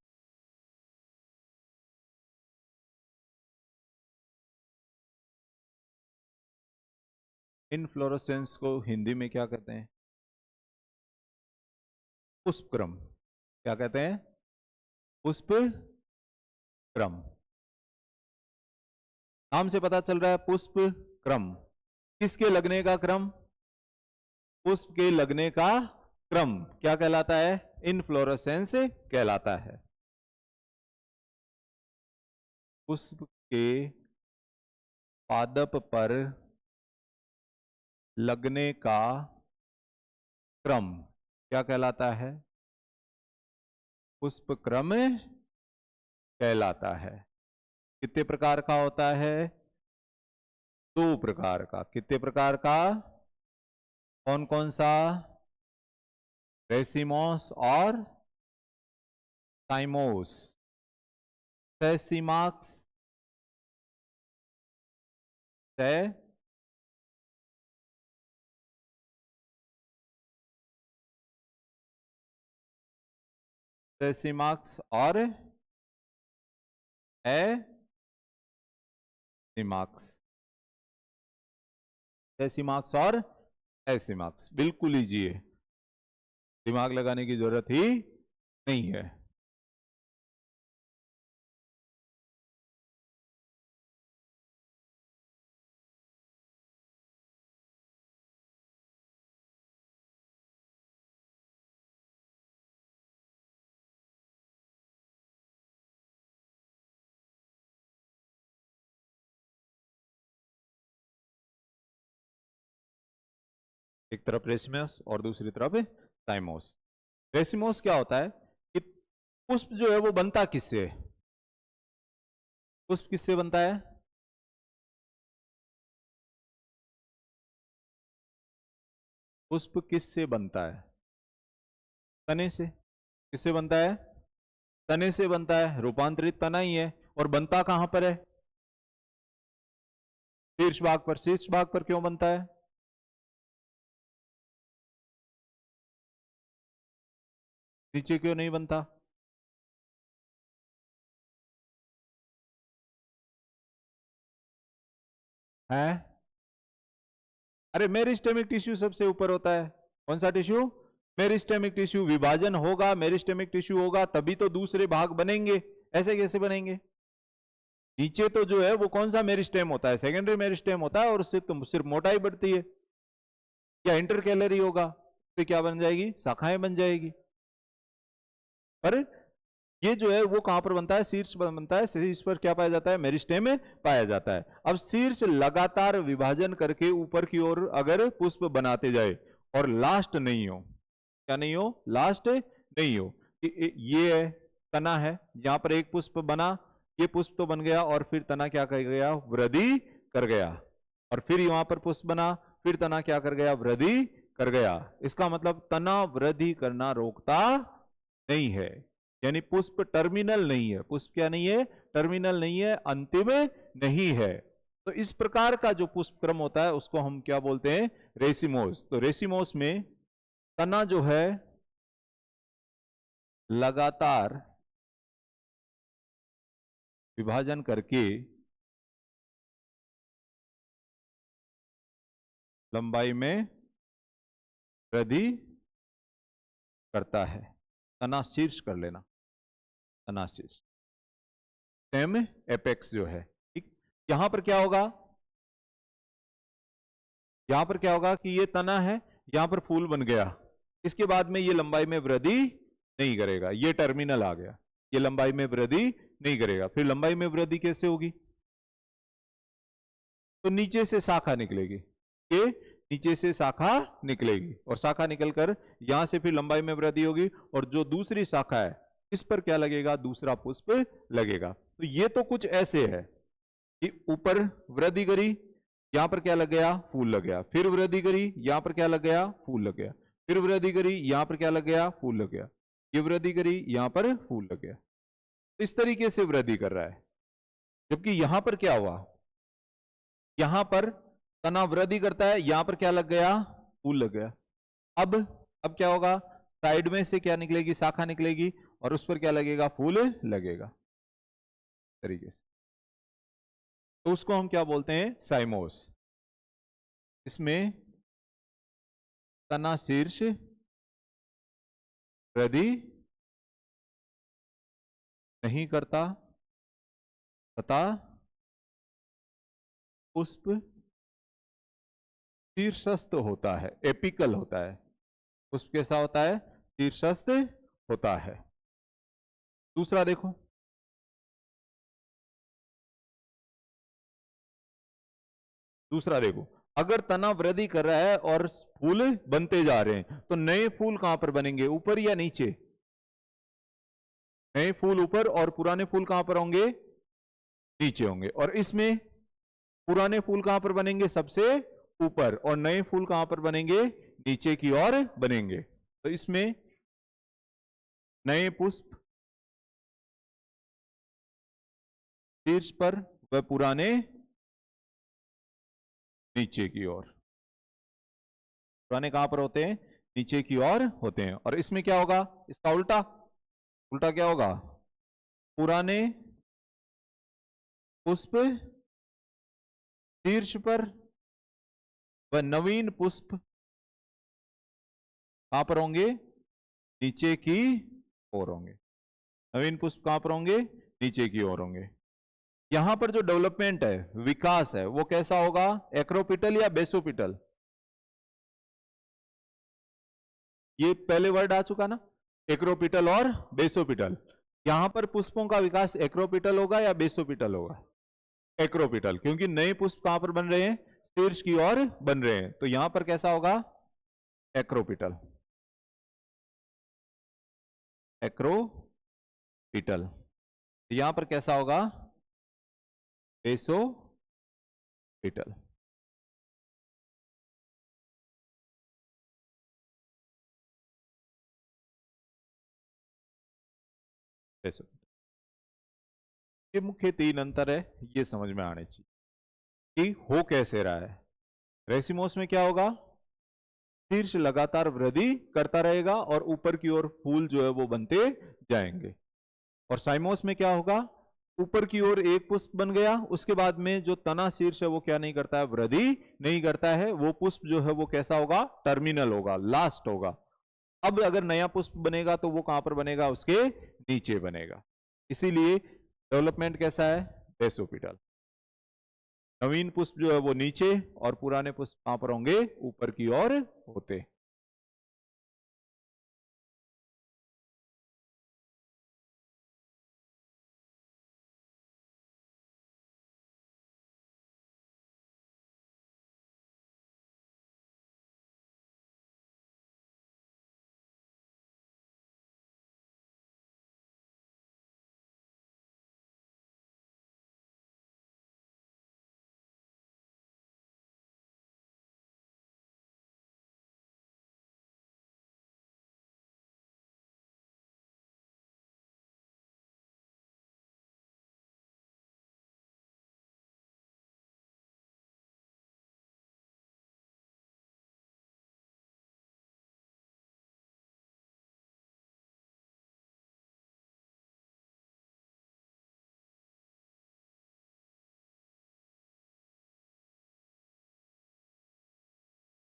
इनफ्लोरेसेंस को हिंदी में क्या कहते हैं, पुष्पक्रम। क्या कहते हैं, पुष्पक्रम। नाम से पता चल रहा है पुष्पक्रम। किसके लगने का क्रम, पुष्प के लगने का क्रम क्या कहलाता है, इनफ्लोरेसेंस कहलाता है। पुष्प के पादप पर लगने का क्रम क्या कहलाता है, पुष्पक्रम कहलाता है। कितने प्रकार का होता है, दो प्रकार का। कितने प्रकार का, कौन कौन सा, रेसिमोस और साइमोस। सेसिमाक्स, से सेसिमाक्स और एसिमाक्स। सेसिमाक्स और एसिमाक्स, बिल्कुल लीजिए, दिमाग लगाने की जरूरत ही नहीं है। एक तरफ रेसिमस और दूसरी तरफ साइमोस। रेसिमोस क्या होता है कि पुष्प जो है वो बनता किससे है? पुष्प किससे बनता है? पुष्प किससे बनता है? तने से। किससे बनता है? तने से बनता है, रूपांतरित तना ही है। और बनता कहां पर है? शीर्ष भाग पर। शीर्ष भाग पर क्यों बनता है? नीचे क्यों नहीं बनता? है? अरे मेरिस्टेमिक टिश्यू सबसे ऊपर होता है। कौन सा टिश्यू? मेरिस्टेमिक टिश्यू। विभाजन होगा, मेरिस्टेमिक टिश्यू होगा, तभी तो दूसरे भाग बनेंगे। ऐसे कैसे बनेंगे? नीचे तो जो है वो कौन सा मेरिस्टेम होता है? सेकेंडरी मेरिस्टेम होता है, और उससे तो सिर्फ मोटाई बढ़ती है। या इंटरकैलरी होगा, तो क्या बन जाएगी? शाखाएं बन जाएगी। पर ये जो है वो कहां पर बनता है? शीर्ष पर बनता है। शीर्ष पर क्या पाया जाता है? मेरिस्टेम में पाया जाता है। अब शीर्ष लगातार विभाजन करके ऊपर की ओर अगर पुष्प बनाते जाए और लास्ट नहीं हो, क्या नहीं हो? लास्ट नहीं हो। ये है तना है, यहां पर एक पुष्प बना, ये पुष्प तो बन गया, और फिर तना क्या कर गया? वृद्धि कर गया। और फिर यहां पर पुष्प बना, फिर तना क्या कर गया? वृद्धि कर गया। इसका मतलब तना वृद्धि करना रोकता नहीं है, यानी पुष्प टर्मिनल नहीं है। पुष्प क्या नहीं है? टर्मिनल नहीं है, अंतिम नहीं है। तो इस प्रकार का जो पुष्प क्रम होता है उसको हम क्या बोलते हैं? रेसिमोस। तो रेसिमोस में तना जो है लगातार विभाजन करके लंबाई में वृद्धि करता है। तना शीर्ष कर लेना, तना शीर्ष। स्टेम एपेक्स जो है, ठीक। यहां पर क्या होगा? यहां पर क्या होगा कि ये तना है, यहां पर फूल बन गया, इसके बाद में ये लंबाई में वृद्धि नहीं करेगा, ये टर्मिनल आ गया, ये लंबाई में वृद्धि नहीं करेगा। फिर लंबाई में वृद्धि कैसे होगी? तो नीचे से शाखा निकलेगी, के नीचे से शाखा निकलेगी, और शाखा निकलकर यहां से फिर लंबाई में वृद्धि होगी, और जो दूसरी शाखा है इस पर क्या लगेगा? दूसरा पुष्प लगेगा। तो ये तो कुछ ऐसे है कि ऊपर वृद्धि करी, यहां पर क्या लग गया? फूल लग गया। फिर वृद्धि करी, यहां पर क्या लग गया? फूल लग गया। फिर वृद्धि करी, यहां पर क्या लग गया? फूल लग गया। ये वृद्धि करी, यहां पर फूल लग गया। तो इस तरीके से वृद्धि कर रहा है। जबकि यहां पर क्या हुआ? यहां पर तना वृद्धि करता है, यहां पर क्या लग गया? फूल लग गया। अब क्या होगा? साइड में से क्या निकलेगी? शाखा निकलेगी, और उस पर क्या लगेगा? फूल लगेगा, तरीके से। तो उसको हम क्या बोलते हैं? साइमोस। इसमें तना शीर्ष वृद्धि नहीं करता तथा पुष्प शीर्षस्थ होता है, एपिकल होता है। पुष्प कैसा होता है? शीर्षस्थ होता है। दूसरा देखो, दूसरा देखो, अगर तना वृद्धि कर रहा है और फूल बनते जा रहे हैं, तो नए फूल कहां पर बनेंगे? ऊपर या नीचे? नए फूल ऊपर, और पुराने फूल कहां पर होंगे? नीचे होंगे। और इसमें पुराने फूल कहां पर बनेंगे? सबसे ऊपर, और नए फूल कहां पर बनेंगे? नीचे की ओर बनेंगे। तो इसमें नए पुष्प शीर्ष पर व पुराने नीचे की ओर। पुराने कहां पर होते हैं? नीचे की ओर होते हैं। और इसमें क्या होगा? इसका उल्टा, उल्टा क्या होगा? पुराने पुष्प शीर्ष पर व नवीन पुष्प कहां पर होंगे? नीचे की ओर होंगे। नवीन पुष्प कहां पर होंगे? नीचे की ओर होंगे। यहां पर जो डेवलपमेंट है, विकास है, वो कैसा होगा? एक्रोपिटल या बेसोपिटल? ये पहले वर्ड आ चुका ना, एक्रोपिटल और बेसोपिटल। यहां पर पुष्पों का विकास एक्रोपिटल होगा या बेसोपिटल होगा? एक्रोपिटल, क्योंकि नए पुष्प कहां पर बन रहे हैं? शीर्ष की ओर बन रहे हैं। तो यहां पर कैसा होगा? Acropetal, acropetal. यहां पर कैसा होगा? बेसोपिटल। बेसोपिटल। ये मुख्य 3 अंतर है, ये समझ में आने चाहिए कि हो कैसे रहा है। रेसिमोस में क्या होगा? शीर्ष लगातार वृद्धि करता रहेगा और ऊपर की ओर फूल जो है वो बनते जाएंगे। और साइमोस में क्या होगा? ऊपर की ओर एक पुष्प बन गया, उसके बाद में जो तना शीर्ष है वो क्या नहीं करता है? वृद्धि नहीं करता है। वो पुष्प जो है वो कैसा होगा? टर्मिनल होगा, लास्ट होगा। अब अगर नया पुष्प बनेगा तो वो कहां पर बनेगा? उसके नीचे बनेगा। इसीलिए डेवलपमेंट कैसा है? बेसोपिटल। नवीन पुष्प जो है वो नीचे और पुराने पुष्प कहां पर होंगे? ऊपर की ओर होते।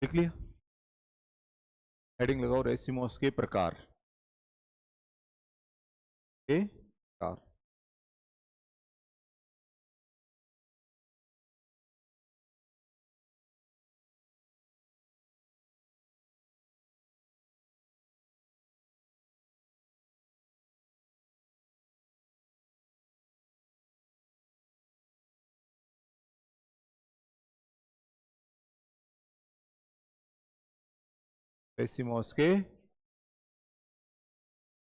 लिख लिया? हेडिंग लगाओ, रेसिमोस के प्रकार। के प्रकार। रेसिमोस के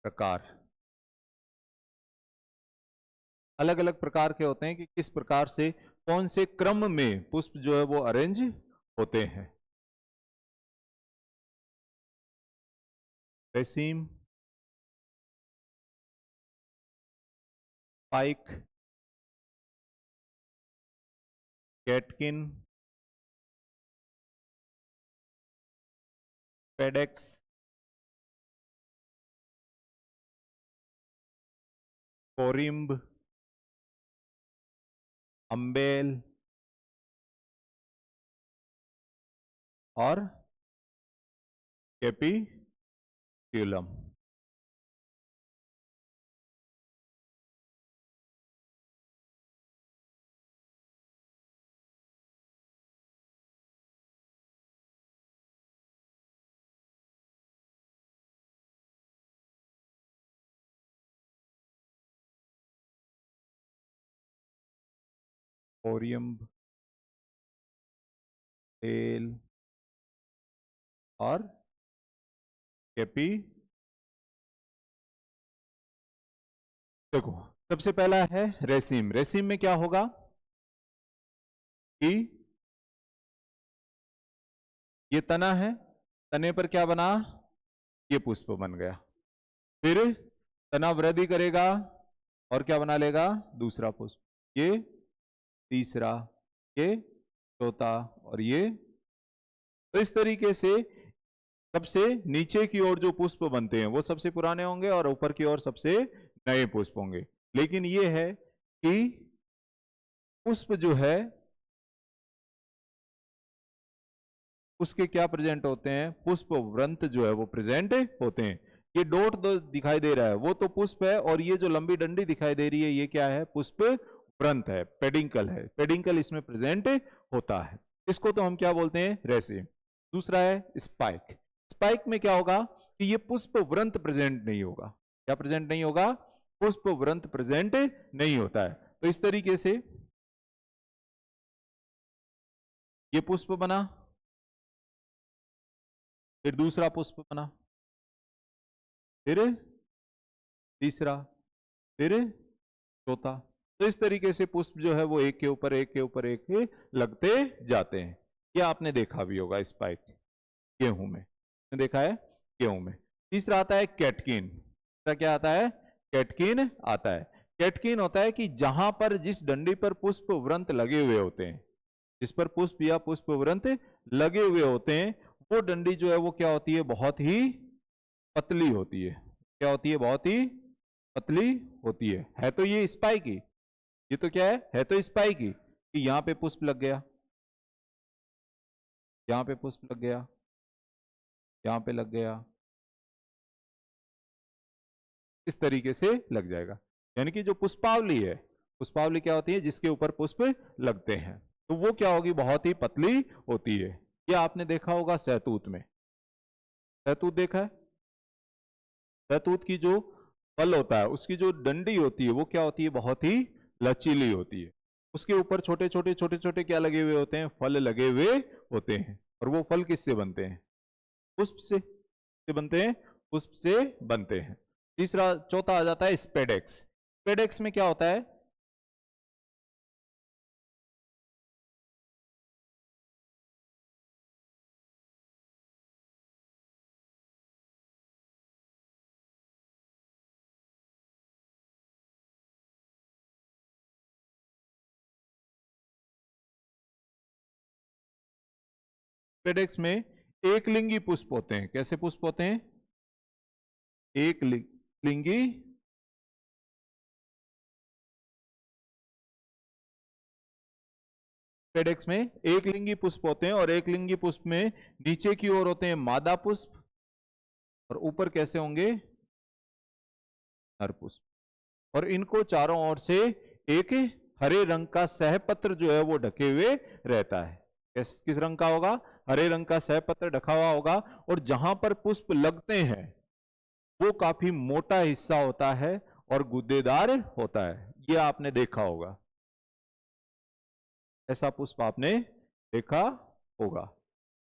प्रकार अलग अलग प्रकार के होते हैं कि किस प्रकार से, कौन से क्रम में पुष्प जो है वो अरेंज होते हैं। रेसिम, पाइक, कैटकिन, पेडेक्स, कोरिम्ब, अम्बेल और कैपिट्यूलम। कोरिम्ब, एल और कैपी। देखो, सबसे पहला है रेसिम। रेसिम में क्या होगा कि ये तना है, तने पर क्या बना? ये पुष्प बन गया। फिर तना वृद्धि करेगा और क्या बना लेगा? दूसरा पुष्प। ये तीसरा, ये चौथा और ये। तो इस तरीके से सबसे नीचे की ओर जो पुष्प बनते हैं वो सबसे पुराने होंगे और ऊपर की ओर सबसे नए पुष्प होंगे। लेकिन ये है कि पुष्प जो है उसके क्या प्रेजेंट होते हैं? पुष्प व्रंत जो है वो प्रेजेंट होते हैं। ये डॉट दो दिखाई दे रहा है वो तो पुष्प है, और ये जो लंबी डंडी दिखाई दे रही है ये क्या है? पुष्प व्रंत है, पेडिंकल है। पेडिंकल इसमें प्रेजेंट होता है। इसको तो हम क्या बोलते हैं? रेसिम। दूसरा है स्पाइक। स्पाइक में क्या होगा कि ये पुष्प व्रंत प्रेजेंट नहीं होगा। क्या प्रेजेंट नहीं होगा? पुष्प व्रंत प्रेजेंट नहीं होता है। तो इस तरीके से ये पुष्प बना, फिर दूसरा पुष्प बना, फिर तीसरा, फिर चौथा। तो इस तरीके से पुष्प जो है वो एक के ऊपर एक के ऊपर एक के लगते जाते हैं। ये आपने देखा भी होगा स्पाइक गेहूं में, देखा है गेहूं में। तीसरा आता है कैटकिन। क्या आता है? कैटकिन आता है। कैटकिन होता है कि जहां पर जिस डंडी पर पुष्प व्रंत लगे हुए होते हैं, जिस पर पुष्प या पुष्प व्रंत लगे हुए होते हैं, वो डंडी जो है वो क्या होती है? बहुत ही पतली होती है। क्या होती है? बहुत ही पतली होती है तो ये स्पाइक ही, ये तो क्या है तो स्पाइक ही, कि यहां पे पुष्प लग गया, यहां पे पुष्प लग गया, यहां पे लग गया, इस तरीके से लग जाएगा। यानी कि जो पुष्पावली है, पुष्पावली क्या होती है? जिसके ऊपर पुष्प लगते हैं, तो वो क्या होगी? बहुत ही पतली होती है। ये आपने देखा होगा सहतूत में, सहतूत देखा है? सहतूत की जो फल होता है, उसकी जो डंडी होती है वो क्या होती है? बहुत ही लचीली होती है। उसके ऊपर छोटे छोटे छोटे छोटे क्या लगे हुए होते हैं? फल लगे हुए होते हैं। और वो फल किससे बनते हैं? पुष्प से बनते हैं, पुष्प से बनते हैं। तीसरा, चौथा आ जाता है स्पेडेक्स। स्पेडेक्स में क्या होता है? स्पेडेक्स में एक लिंगी पुष्प होते हैं। कैसे पुष्प होते हैं? एक लिंगी, स्पेडेक्स में एक लिंगी पुष्प होते हैं, और एक लिंगी पुष्प में नीचे की ओर होते हैं मादा पुष्प, और ऊपर कैसे होंगे? नर पुष्प। और इनको चारों ओर से एक हरे रंग का सहपत्र जो है वो ढके हुए रहता है। किस रंग का होगा? हरे रंग का सहपत्र ढका हुआ होगा। और जहां पर पुष्प लगते हैं वो काफी मोटा हिस्सा होता है और गुद्देदार होता है। ये आपने देखा होगा, ऐसा पुष्प आपने देखा होगा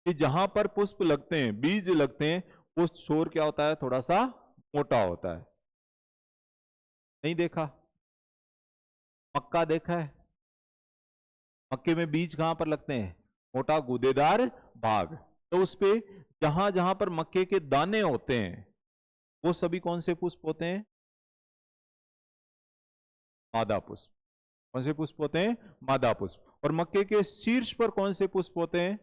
कि जहां पर पुष्प लगते हैं, बीज लगते हैं, वो छोर क्या होता है? थोड़ा सा मोटा होता है। नहीं देखा? मक्का देखा है? मक्के में बीज कहां पर लगते हैं? मोटा गूदेदार भाग। तो उस पे जहां जहां पर मक्के के दाने होते हैं वो सभी कौन से पुष्प होते हैं? मादा पुष्प। कौन से पुष्प होते हैं? मादा पुष्प। और मक्के के शीर्ष पर कौन से पुष्प होते हैं?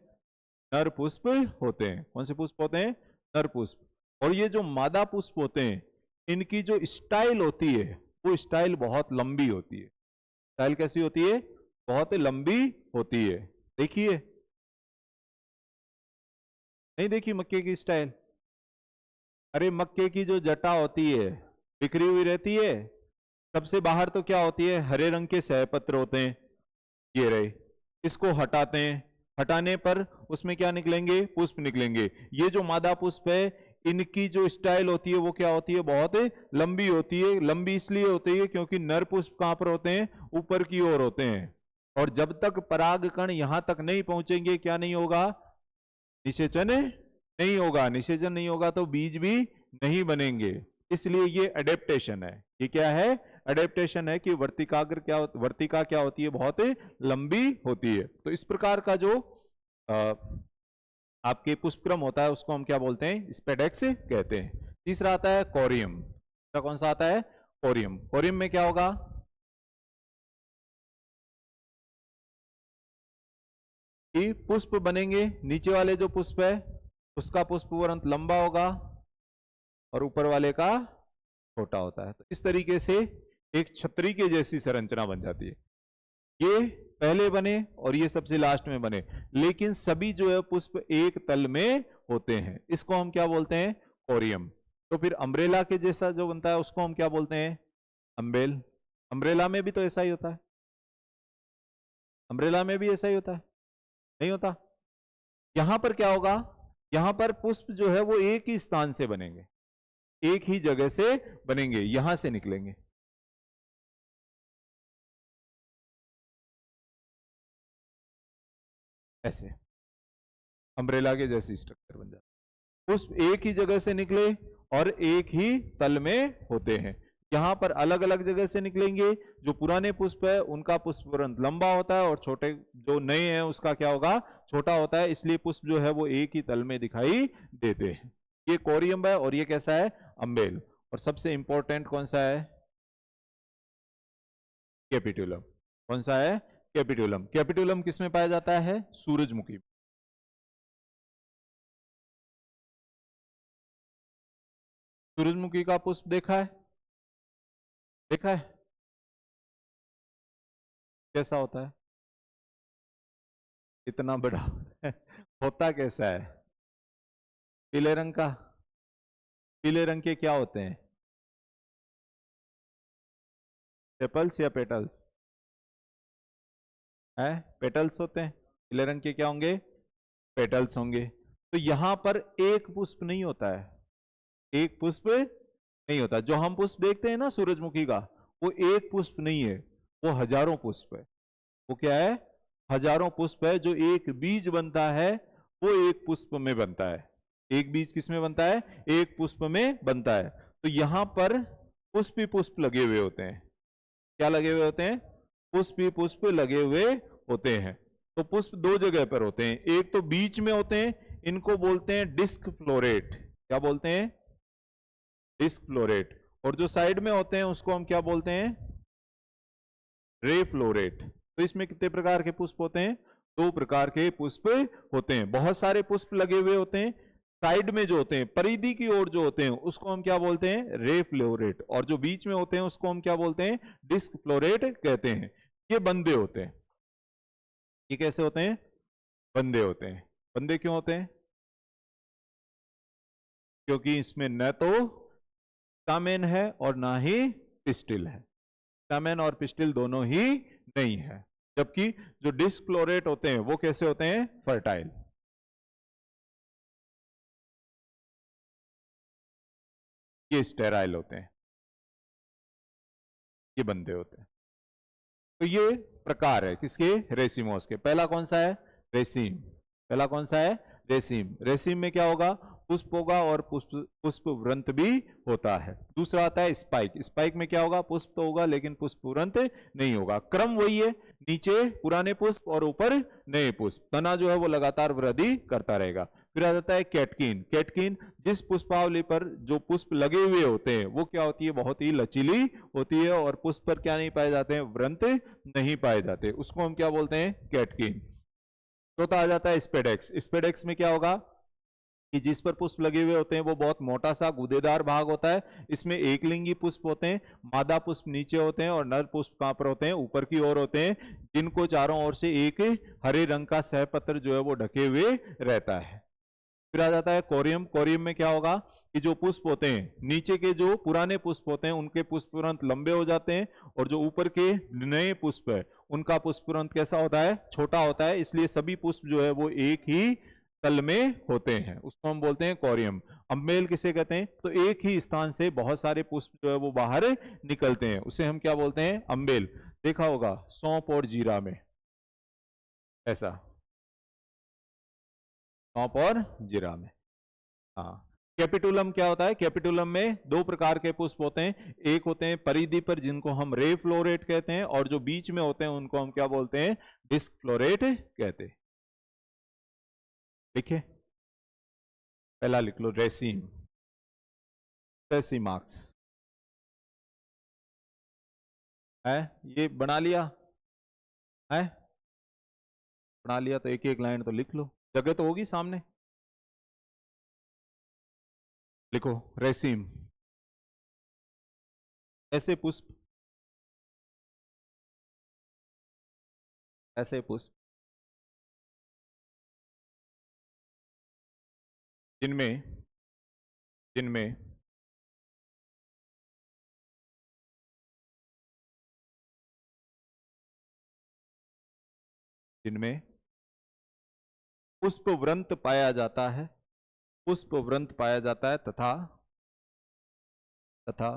नर पुष्प होते हैं। कौन से पुष्प होते हैं? नर पुष्प। और ये जो मादा पुष्प होते हैं, इनकी जो स्टाइल होती है वो स्टाइल बहुत लंबी होती है। स्टाइल कैसी होती है? बहुत लंबी होती है। देखिए, नहीं देखी मक्के की स्टाइल? अरे मक्के की जो जटा होती है बिखरी हुई रहती है, सबसे बाहर तो क्या होती है? हरे रंग के सहपत्र होते हैं, ये रहे। इसको हटाते हैं, हटाने पर उसमें क्या निकलेंगे? पुष्प निकलेंगे। ये जो मादा पुष्प है, इनकी जो स्टाइल होती है वो क्या होती है? बहुत लंबी होती है। लंबी इसलिए होती है क्योंकि नर पुष्प कहां पर होते हैं? ऊपर की ओर होते हैं। और जब तक परागकण यहां तक नहीं पहुंचेंगे, क्या नहीं होगा? निषेचन नहीं होगा। निषेचन नहीं होगा तो बीज भी नहीं बनेंगे। इसलिए ये अडेप्टेशन है। ये क्या है? अडेप्टेशन है कि वर्तिका क्या होती है? बहुत लंबी होती है। तो इस प्रकार का जो आ, आपके पुष्पक्रम होता है उसको हम क्या बोलते हैं? स्पेडेक्स कहते हैं। तीसरा आता है कोरियम। कौन सा आता है? कोरियम। कोरियम में क्या होगा? कि पुष्प बनेंगे, नीचे वाले जो पुष्प है उसका पुष्प वरंत लंबा होगा और ऊपर वाले का छोटा होता है। तो इस तरीके से एक छतरी के जैसी संरचना बन जाती है। ये पहले बने और ये सबसे लास्ट में बने, लेकिन सभी जो है पुष्प एक तल में होते हैं। इसको हम क्या बोलते हैं? कोरियम। तो फिर अम्ब्रेला के जैसा जो बनता है उसको हम क्या बोलते हैं? अम्बेल। अम्ब्रेला में भी तो ऐसा ही होता है। अम्ब्रेला में भी ऐसा ही होता है? नहीं होता? यहां पर क्या होगा? यहां पर पुष्प जो है वो एक ही स्थान से बनेंगे, एक ही जगह से बनेंगे, यहां से निकलेंगे ऐसे। अम्ब्रेला के जैसी स्ट्रक्चर बन जाता है। पुष्प एक ही जगह से निकले और एक ही तल में होते हैं। यहाँ पर अलग अलग जगह से निकलेंगे। जो पुराने पुष्प है उनका पुष्पवृंत लंबा होता है और छोटे जो नए हैं उसका क्या होगा, छोटा होता है, इसलिए पुष्प जो है वो एक ही तल में दिखाई देते हैं। ये कोरियम है और ये कैसा है, अम्बेल। और सबसे इंपॉर्टेंट कौन सा है, कैपिटुलम। कौन सा है, कैपिटुलम। कैपिटुलम किस में पाया जाता है, सूरजमुखी। सूरजमुखी का पुष्प देखा है, देखा है कैसा होता है, इतना बड़ा होता कैसा है, पीले रंग का। पीले रंग के क्या होते हैं, सेपल्स या पेटल्स है, पेटल्स होते हैं। पीले रंग के क्या होंगे, पेटल्स होंगे। तो यहां पर एक पुष्प नहीं होता है, एक पुष्प नहीं होता। जो हम पुष्प देखते हैं ना सूरजमुखी का, वो एक पुष्प नहीं है, वो हजारों पुष्प है। वो क्या है, हजारों पुष्प है। जो एक बीज बनता है वो एक पुष्प में बनता है। एक बीज किस में बनता है, एक पुष्प में बनता है। तो यहां पर पुष्प ही पुष्प लगे हुए होते हैं। क्या लगे हुए होते हैं, पुष्प ही पुष्प लगे हुए होते हैं। तो पुष्प दो जगह पर होते हैं, एक तो बीच में होते हैं, इनको बोलते हैं डिस्क फ्लोरेट। क्या बोलते हैं, डिस्क फ्लोरेट। और जो साइड में होते हैं उसको हम क्या बोलते हैं, रे फ्लोरेट। तो इसमें कितने प्रकार के पुष्प होते हैं, दो प्रकार के पुष्प होते हैं। बहुत सारे पुष्प लगे हुए होते हैं। साइड में जो होते हैं, परिधि की ओर जो होते हैं, उसको हम क्या बोलते हैं, रे फ्लोरेट। और जो बीच में होते हैं उसको हम क्या बोलते हैं, डिस्क फ्लोरेट कहते हैं। ये बंदे होते हैं। ये कैसे होते हैं, बंदे होते हैं। बंदे क्यों होते हैं, क्योंकि इसमें न तो स्टामेन है और ना ही पिस्टिल है। स्टामेन और पिस्टिल दोनों ही नहीं है। जबकि जो डिस्क फ्लोरेट होते हैं वो कैसे होते हैं, फर्टाइल। ये स्टेराइल होते हैं, ये बंदे होते हैं। तो ये प्रकार है किसके, रेसिमोस के। पहला कौन सा है, रेसिम। पहला कौन सा है, रेसिम। रेसिम में क्या होगा, पुष्प होगा और पुष्प पुष्प व्रंत भी होता है। दूसरा आता है स्पाइक। स्पाइक में क्या होगा, पुष्प तो होगा लेकिन पुष्प व्रंत नहीं होगा। क्रम वही है, नीचे पुराने पुष्प और ऊपर नए पुष्प। तना जो है वो लगातार वृद्धि करता रहेगा। फिर आ जाता है कैटकिन। कैटकिन जिस पुष्पावली पर जो पुष्प लगे हुए होते हैं वो क्या होती है, बहुत ही लचीली होती है और पुष्प पर क्या नहीं पाए जाते हैं, व्रंत नहीं पाए जाते। उसको हम क्या बोलते हैं, कैटकिन। तो आ जाता है स्पेडेक्स। स्पेडेक्स में क्या होगा कि जिस पर पुष्प लगे हुए होते हैं वो बहुत मोटा सा गूदेदार भाग होता है। इसमें एक लिंगी पुष्प होते हैं, मादा पुष्प नीचे होते हैं और नर पुष्प कहां पर होते हैं, ऊपर की ओर होते हैं, जिनको चारों ओर से एक हरे रंग का सहपत्र जो है वो ढके हुए रहता है। फिर आ जाता है कोरियम। कोरियम में क्या होगा कि जो पुष्प होते हैं, नीचे के जो पुराने पुष्प होते हैं उनके पुष्पवृंत लंबे हो जाते हैं और जो ऊपर के नए पुष्प है उनका पुष्पवृंत कैसा होता है, छोटा होता है। इसलिए सभी पुष्प जो है वो एक ही तल में होते हैं, उसको हम बोलते हैं कोरियम। अम्बेल किसे कहते हैं, तो एक ही स्थान से बहुत सारे पुष्प जो है वो बाहर निकलते हैं, उसे हम क्या बोलते हैं, अम्बेल। देखा होगा सौंफ और जीरा में ऐसा, सौंफ और जीरा में। हाँ। कैपिटुलम क्या होता है, कैपिटुलम में दो प्रकार के पुष्प होते हैं। एक होते हैं परिधि पर जिनको हम रे फ्लोरेट कहते हैं, और जो बीच में होते हैं उनको हम क्या बोलते हैं, डिस्क फ्लोरेट कहते हैं। लिखे, पहला लिख लो रेसिन, सेसीमाक्स है, ये बना लिया है, बना लिया तो एक एक लाइन तो लिख लो, जगह तो होगी सामने। लिखो रेसिम, ऐसे पुष्प, ऐसे पुष्प जिनमें जिनमें जिनमें पुष्पवृंत पाया जाता है, पुष्पवृंत पाया जाता है तथा तथा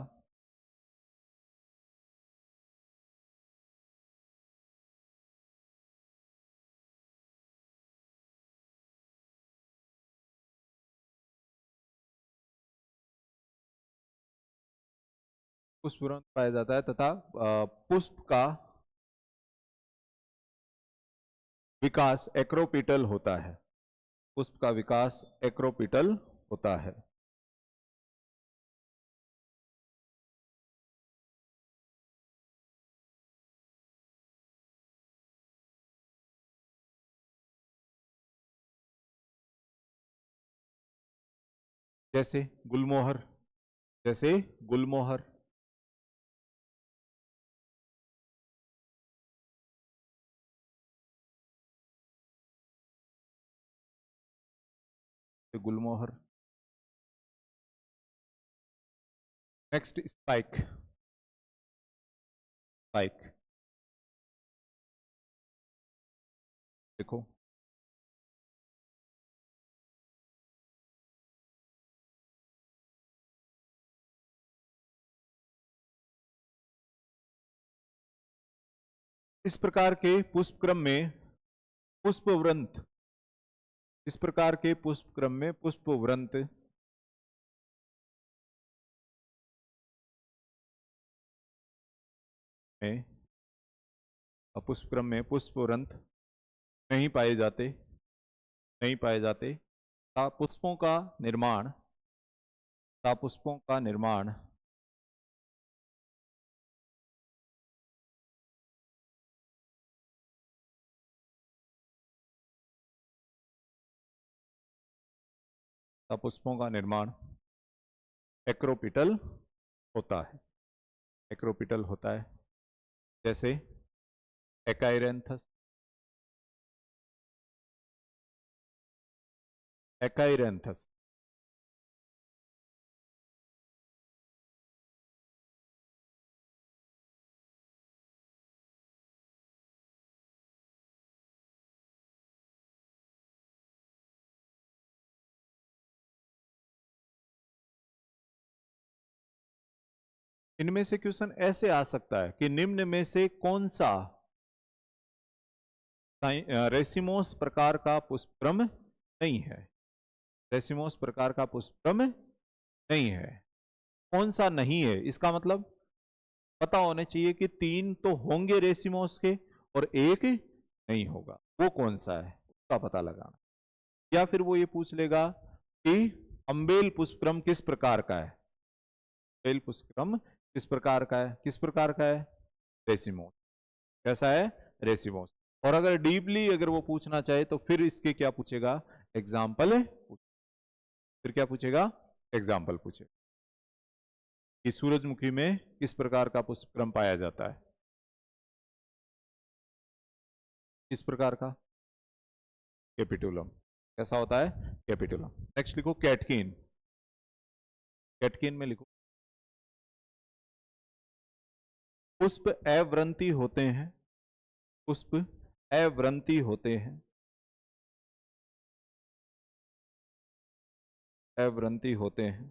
पुष्पवृंत पाया जाता है तथा पुष्प का विकास एक्रोपिटल होता है। पुष्प का विकास एक्रोपिटल होता है। जैसे गुलमोहर, जैसे गुलमोहर। गुलमोहर। Next spike. स्पाइक देखो, इस प्रकार के पुष्पक्रम में पुष्पवृंत, इस प्रकार के पुष्पक्रम में पुष्पवृंत में पुष्पक्रम में पुष्पवृंत नहीं पाए जाते, नहीं पाए जाते। पुष्पों का निर्माण, पुष्पों का निर्माण पुष्पों का निर्माण एक्रोपिटल होता है, एक्रोपिटल होता है। जैसे एकाइरेंथस, एकाइरेंथस। इनमें से क्वेश्चन ऐसे आ सकता है कि निम्न में से कौन सा रेसिमोस प्रकार का पुष्पक्रम नहीं है, रेसिमोस प्रकार का पुष्पक्रम नहीं है। कौन सा नहीं है, इसका मतलब पता होने चाहिए कि 3 तो होंगे रेसिमोस के और एक नहीं होगा। वो कौन सा है उसका पता लगाना। या फिर वो ये पूछ लेगा कि अम्बेल पुष्पक्रम किस प्रकार का है, अम्बेल पुष्पक्रम किस प्रकार का है, किस प्रकार का है, रेसिमोस। कैसा है, रेसिमोस। और अगर डीपली अगर वो पूछना चाहे तो फिर इसके क्या पूछेगा, एग्जाम्पल। फिर क्या पूछेगा, एग्जाम्पल पूछेगा कि सूरजमुखी में किस प्रकार का पुष्पक्रम पाया जाता है, किस प्रकार का, कैपिटुलम। कैसा होता है, कैपिटुलम। नेक्स्ट लिखो कैटकीन, कैटकीन में लिखो पुष्प अव्रंती होते हैं, पुष्प अव्रंती होते हैं, अव्रंती होते हैं।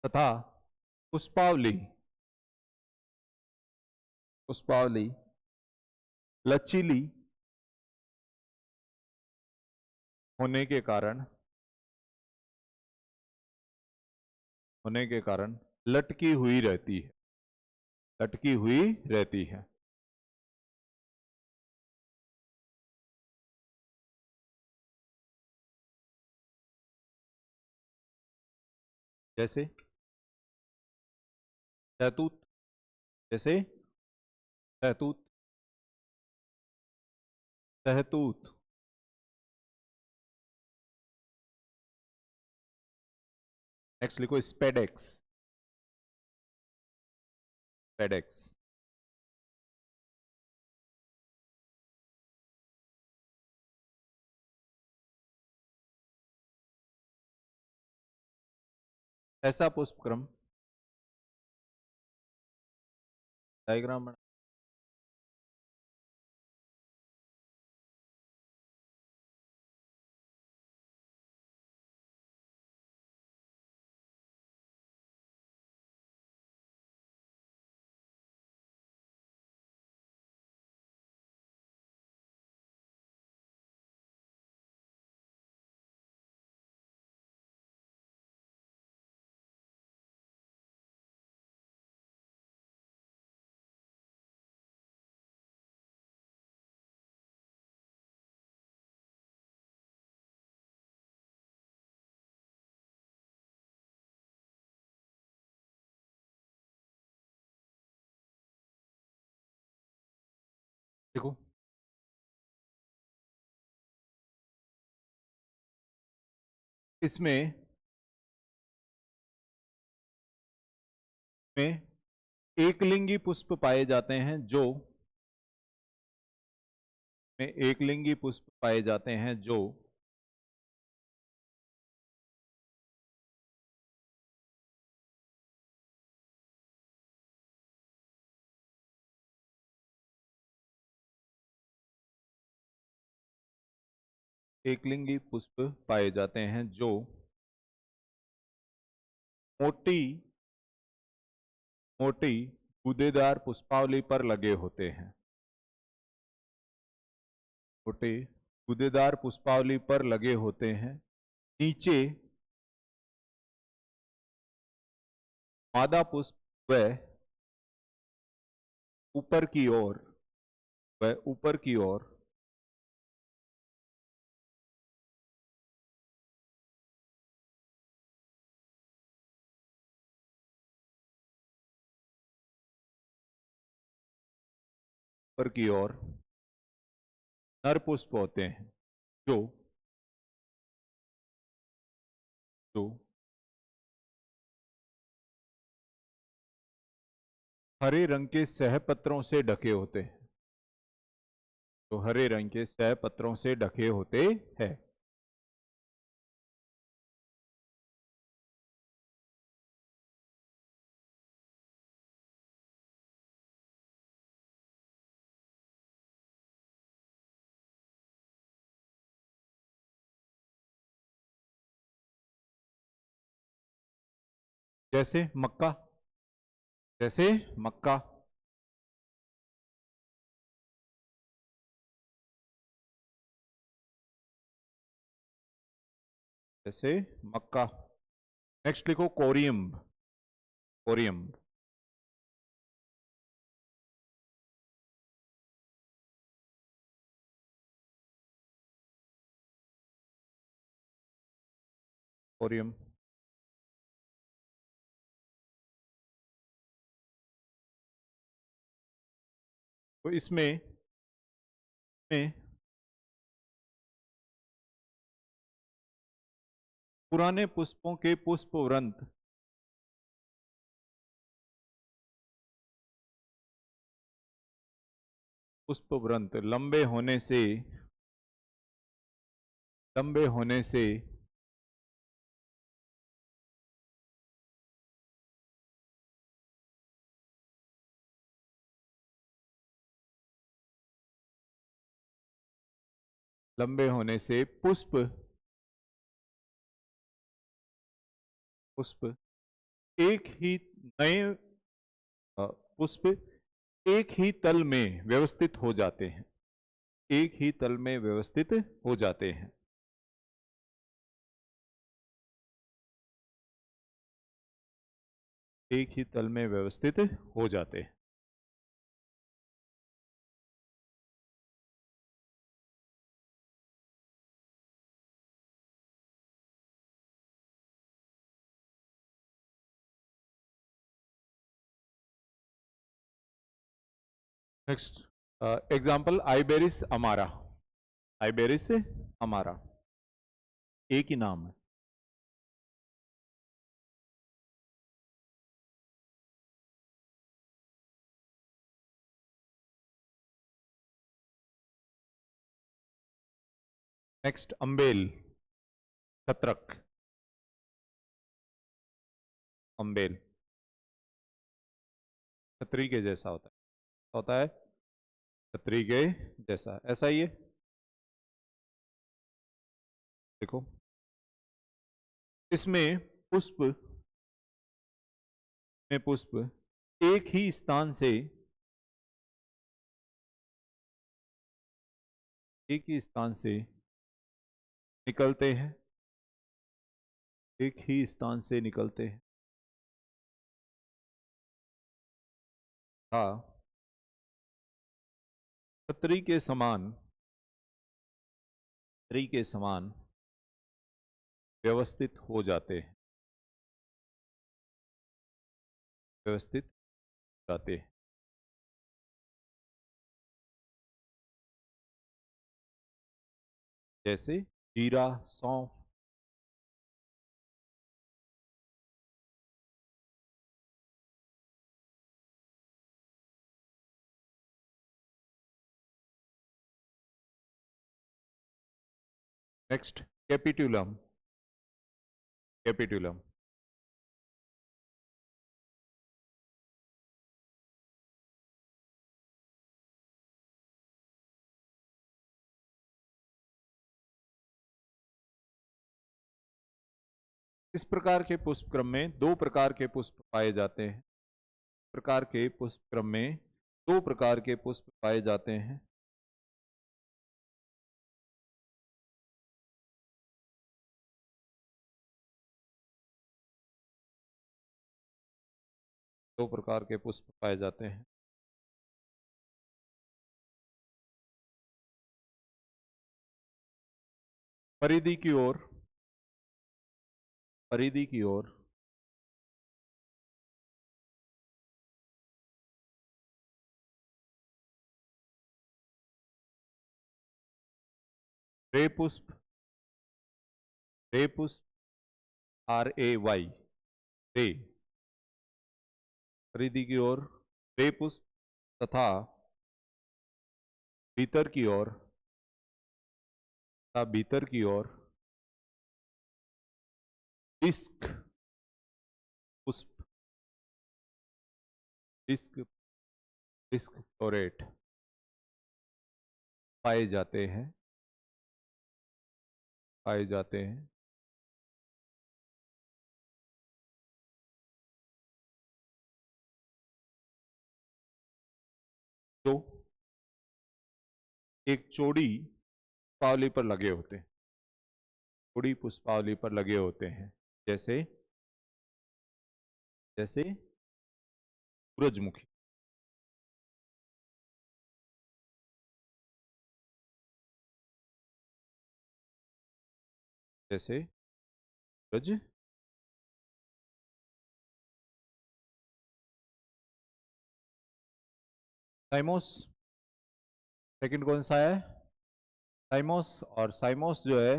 तथा पुष्पावली, पुष्पावली लचीली होने के कारण, होने के कारण लटकी हुई रहती है, लटकी हुई रहती है। जैसे शहतूत, जैसे शहतूत, शहतूत। नेक्स्ट लिखो स्पेडेक्स, स्पेडेक्स। ऐसा पुष्पक्रम, डायग्राम देखो इसमें में एकलिंगी पुष्प पाए जाते हैं में एकलिंगी पुष्प पाए जाते हैं जो एकलिंगी पुष्प पाए जाते हैं जो मोटी मोटी गूदेदार पुष्पावली पर लगे होते हैं। मोटे गूदेदार पुष्पावली पर लगे होते हैं। नीचे मादा पुष्प व ऊपर की ओर ऊपर की ओर ऊपर की ओर नर पुष्प होते हैं जो जो हरे रंग के सहपत्रों से ढके होते हैं। तो हरे रंग के सहपत्रों से ढके होते हैं। जैसे मक्का जैसे मक्का जैसे मक्का। नेक्स्ट लिखो कोरियम्ब कोरियम्ब कोरियम। तो इसमें में पुराने पुष्पों के पुष्पवृंत पुष्पवृंत लंबे होने से लंबे होने से पुष्प एक ही नए पुष्प एक ही तल में व्यवस्थित हो जाते हैं। एक ही तल में व्यवस्थित हो जाते हैं। एक ही तल में व्यवस्थित हो जाते हैं। नेक्स्ट एग्जाम्पल आइबेरिस अमारा। आइबेरिस अमारा एक ही नाम है। नेक्स्ट अम्बेल छत्रक अम्बेल छतरी के जैसा होता है छतरी के जैसा ऐसा ही है। देखो इसमें पुष्प एक ही स्थान से निकलते हैं। एक ही स्थान से निकलते हैं। हाँ छतरी के समान व्यवस्थित हो जाते हैं। व्यवस्थित जाते हैं। जैसे जीरा, सौंफ। Next, capitulum. कैपिटुलम इस प्रकार के पुष्प क्रम में दो प्रकार के पुष्प पाए जाते हैं। प्रकार के पुष्प क्रम में दो प्रकार के पुष्प पाए जाते हैं। दो प्रकार के पुष्प पाए जाते हैं। परिधि की ओर, परिधि की ओर रे पुष्प, रे पुष्प, RAY, रे, परिधि की ओर रे पुष्प तथा भीतर की ओर, तथा भीतर की ओर डिस्क पुष्प, डिस्क, डिस्क फ्लोरेट पाए जाते हैं, पाए जाते हैं। तो एक चौड़ी पुष्पावली पर लगे होते हैं, चौड़ी पुष्पावली पर लगे होते हैं, जैसे जैसे सूरजमुखी, जैसे सूरज, साइमोस। सेकंड कौन सा है? साइमोस। और साइमोस जो है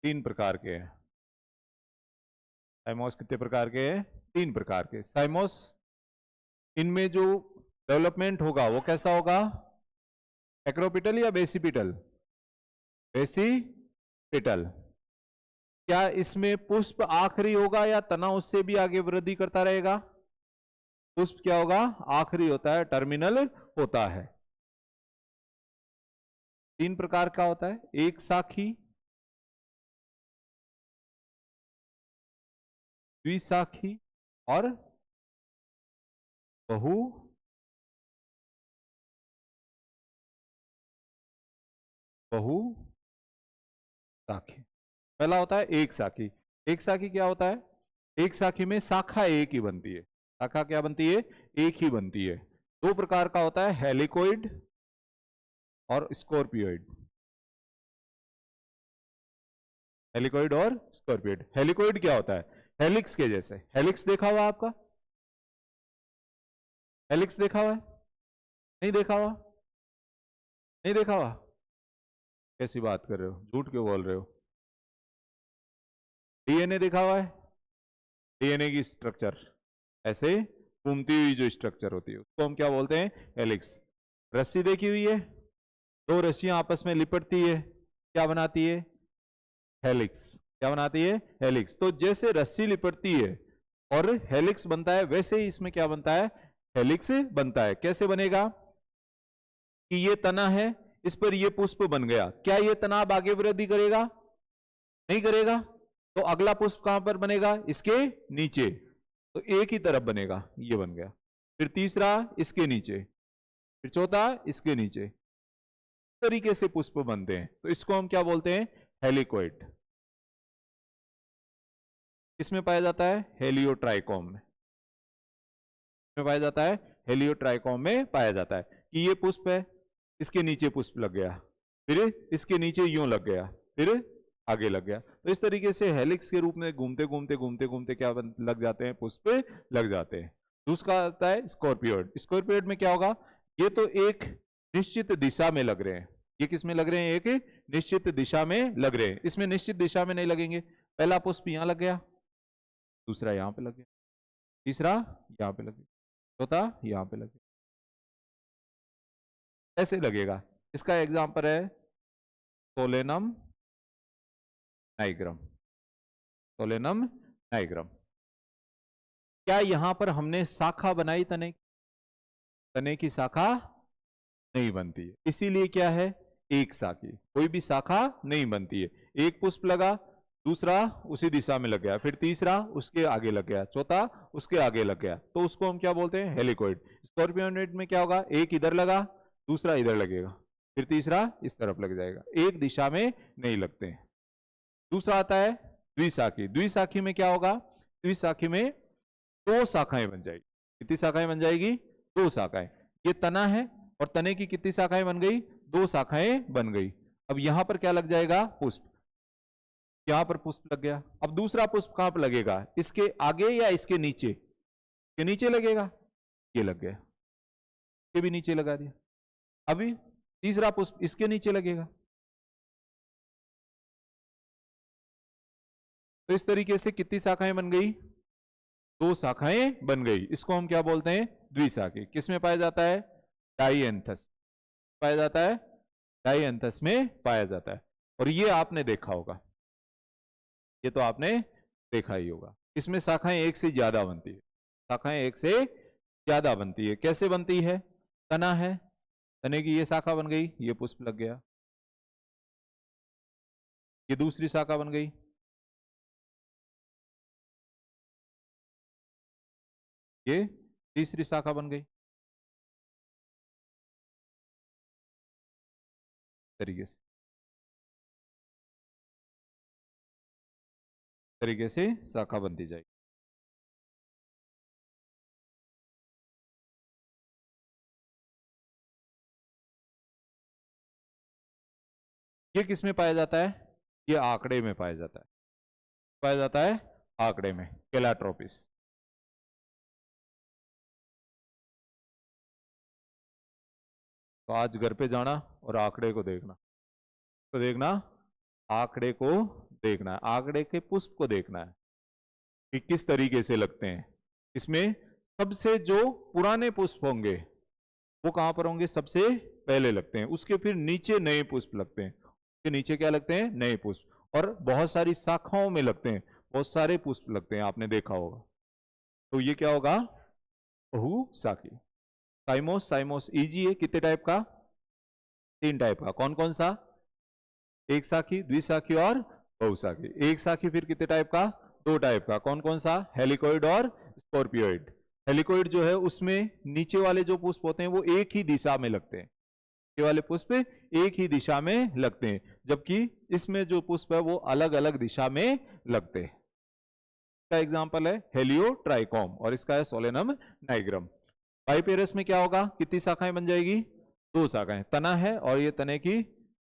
तीन प्रकार के हैं। साइमोस कितने प्रकार के हैं? तीन प्रकार के साइमोस। इनमें जो डेवलपमेंट होगा वो कैसा होगा? एक्रोपिटल या बेसिपिटल? बेसिपिटल। क्या इसमें पुष्प आखिरी होगा या तना उससे भी आगे वृद्धि करता रहेगा? पुष्प क्या होगा? आखिरी होता है, टर्मिनल होता है। तीन प्रकार का होता है, एक शाखी, द्विशाखी और बहु बहु शाखी। पहला होता है एक शाखी। एक शाखी क्या होता है? एक शाखी में शाखा एक ही बनती है। शाखा क्या बनती है? एक ही बनती है। दो प्रकार का होता है, हेलिकोइड और स्कॉर्पियोइड। हेलिकोइड और स्कॉर्पियोइड। हेलिकोइड क्या होता है? हेलिक्स के जैसे। हेलिक्स देखा हुआ आपका? हेलिक्स देखा हुआ है? नहीं देखा हुआ? नहीं देखा हुआ? कैसी बात कर रहे हो, झूठ क्यों बोल रहे हो? डीएनए देखा हुआ है? डीएनए की स्ट्रक्चर ऐसे घूमती हुई जो स्ट्रक्चर होती है उसको हम क्या बोलते हैं? हेलिक्स। रस्सी देखी हुई है? दो रस्सियां आपस में लिपटती है, क्या बनाती है? हेलिक्स। क्या बनाती है? हेलिक्स। तो जैसे रस्सी लिपटती है और हेलिक्स बनता है, वैसे ही इसमें क्या बनता है? हेलिक्स बनता है। कैसे बनेगा? कि ये तना है, इस पर ये पुष्प बन गया, क्या ये तना अब आगे वृद्धि करेगा? नहीं करेगा। तो अगला पुष्प कहां पर बनेगा? इसके नीचे। तो एक ही तरफ बनेगा, ये बन गया। फिर तीसरा इसके नीचे, फिर चौथा इसके नीचे। इस तरीके से पुष्प बनते हैं। तो इसको हम क्या बोलते हैं? हेलिकोइड। किसमें पाया जाता है? हेलियोट्राइकोम में। में पाया जाता है? हेलियोट्राइकोम में पाया जाता है कि ये पुष्प है, इसके नीचे पुष्प लग गया, फिर इसके नीचे यूं लग गया, फिर आगे लग गया। तो इस तरीके से हेलिक्स के रूप में घूमते घूमते घूमते घूमते क्या लग जाते हैं, पुष्प लग जाते हैं। दूसरा आता है स्कॉर्पियोइड। स्कॉर्पियोइड में क्या होगा, ये तो एक निश्चित दिशा में लग रहे हैं। ये किस में लग रहे हैं, एक निश्चित दिशा में लग रहे हैं। इसमें निश्चित दिशा में नहीं लगेंगे। पहला पुष्प यहां लग गया, दूसरा यहां पे लग गया, तीसरा यहां पे लग गया, चौथा यहां पे लग गया। ऐसे लगेगा। इसका एग्जांपल है सोलेनम नाइग्रम। Solanum nigrum. क्या यहां पर हमने शाखा बनाई तने? तने की शाखा नहीं बनती है, इसीलिए क्या है, एक शाखी। कोई भी शाखा नहीं बनती है। एक पुष्प लगा, दूसरा उसी दिशा में लग गया, फिर तीसरा उसके आगे लग गया, चौथा उसके आगे लग गया, तो उसको हम क्या बोलते हैं, हेलिकोइड। स्कॉर्पियोइड में क्या होगा, एक इधर लगा, दूसरा इधर लगेगा, फिर तीसरा इस तरफ लग जाएगा, एक दिशा में नहीं लगते हैं। दूसरा आता है द्विशाखी। द्विशाखी में क्या होगा, द्विशाखी में दो शाखाएं बन जाएगी। कितनी शाखाएं बन जाएगी, दो शाखाएं। ये तना है और तने की कितनी शाखाएं बन गई, दो शाखाएं बन गई। अब यहां पर क्या लग जाएगा, पुष्प। यहां पर पुष्प लग गया। अब दूसरा पुष्प कहां पर लगेगा, इसके आगे या इसके नीचे? इसके नीचे लगेगा, ये लग गया, ये भी नीचे लगा दिया। अभी तीसरा पुष्प इसके नीचे लगेगा। तो इस तरीके से कितनी शाखाएं बन गई, दो शाखाएं बन गई। इसको हम क्या बोलते हैं, द्विशाखी। किसमें पाया जाता है, डाइएंथस पाया जाता है, डाइएंथस में पाया जाता है। और ये आपने देखा होगा, ये तो आपने देखा ही होगा। इसमें शाखाएं एक से ज्यादा बनती है, शाखाएं एक से ज्यादा बनती है। कैसे बनती है, तना है, तने की ये शाखा बन गई, ये पुष्प लग गया, ये दूसरी शाखा बन गई, ये तीसरी शाखा बन गई। तरीके से शाखा बनती जाएगी। ये किस में पाया जाता है, ये आंकड़े में पाया जाता है, पाया जाता है आंकड़े में, केलाट्रोपिस। तो आज घर पे जाना और आंकड़े को देखना, तो देखना, आंकड़े को देखना है, आंकड़े के पुष्प को देखना है कि किस तरीके से लगते हैं। इसमें सबसे जो पुराने पुष्प होंगे वो कहां पर होंगे, सबसे पहले लगते हैं, उसके फिर नीचे नए पुष्प लगते हैं, उसके नीचे क्या लगते हैं, नए पुष्प, और बहुत सारी शाखाओं में लगते हैं, बहुत सारे पुष्प लगते हैं, आपने देखा होगा। तो ये क्या होगा, बहुशाखी। साइमोस, साइमोस इजी है, कितने टाइप का, तीन टाइप का। कौन कौन सा, एक शाखी, द्विशाखी और बहुशाखी। एक शाखी फिर कितने टाइप का, दो टाइप का। कौन कौन सा, हेलिकोइड और स्कॉर्पियोइड। हेलिकोइड जो है उसमें नीचे वाले जो पुष्प होते हैं वो एक ही दिशा में लगते हैं, नीचे वाले पुष्प एक ही दिशा में लगते हैं, जबकि इसमें जो पुष्प है वो अलग अलग दिशा में लगते हैं। इसका एग्जांपल है हेलियोट्राइकॉम और इसका है सोलेनम नाइग्रम। बाइपेरस में क्या होगा, कितनी शाखाएं बन जाएगी, दो शाखाएं। तना है और ये तने की,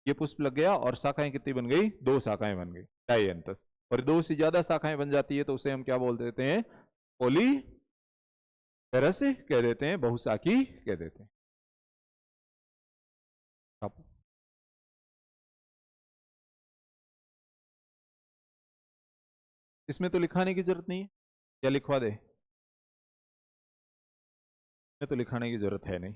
ये पुष्प लग गया और शाखाएं कितनी बन गई, दो शाखाएं बन गई, डाइएंथस। और दो से ज्यादा शाखाएं बन जाती है तो उसे हम क्या बोल देते हैं, पॉलीपेरस कह देते हैं, बहुशाखी कह देते हैं। इसमें तो लिखाने की जरूरत नहीं है, क्या लिखवा दे, इसमें तो लिखाने की जरूरत है नहीं।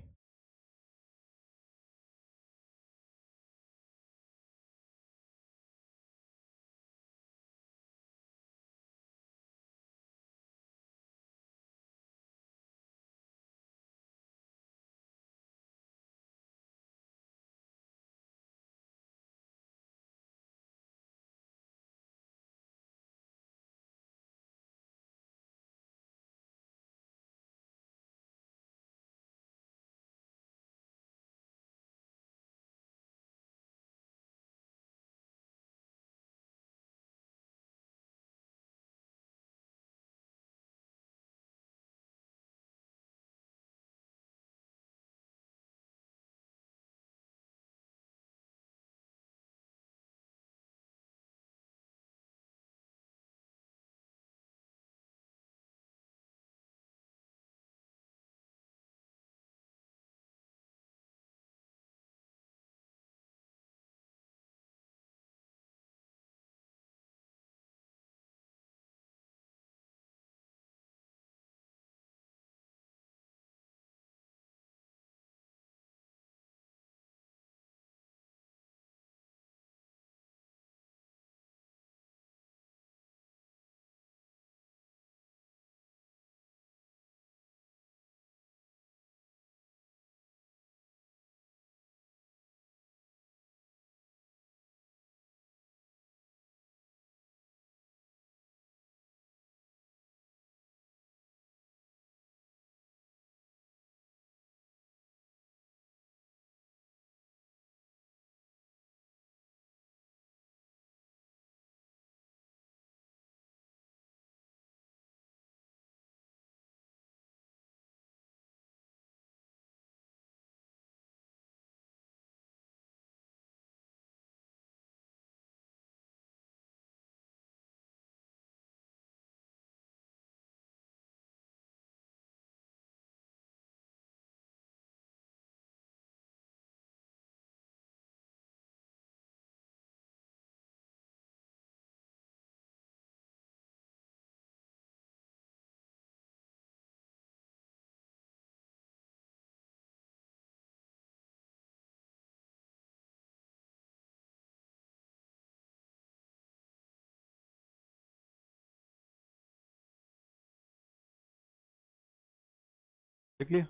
देख लिया।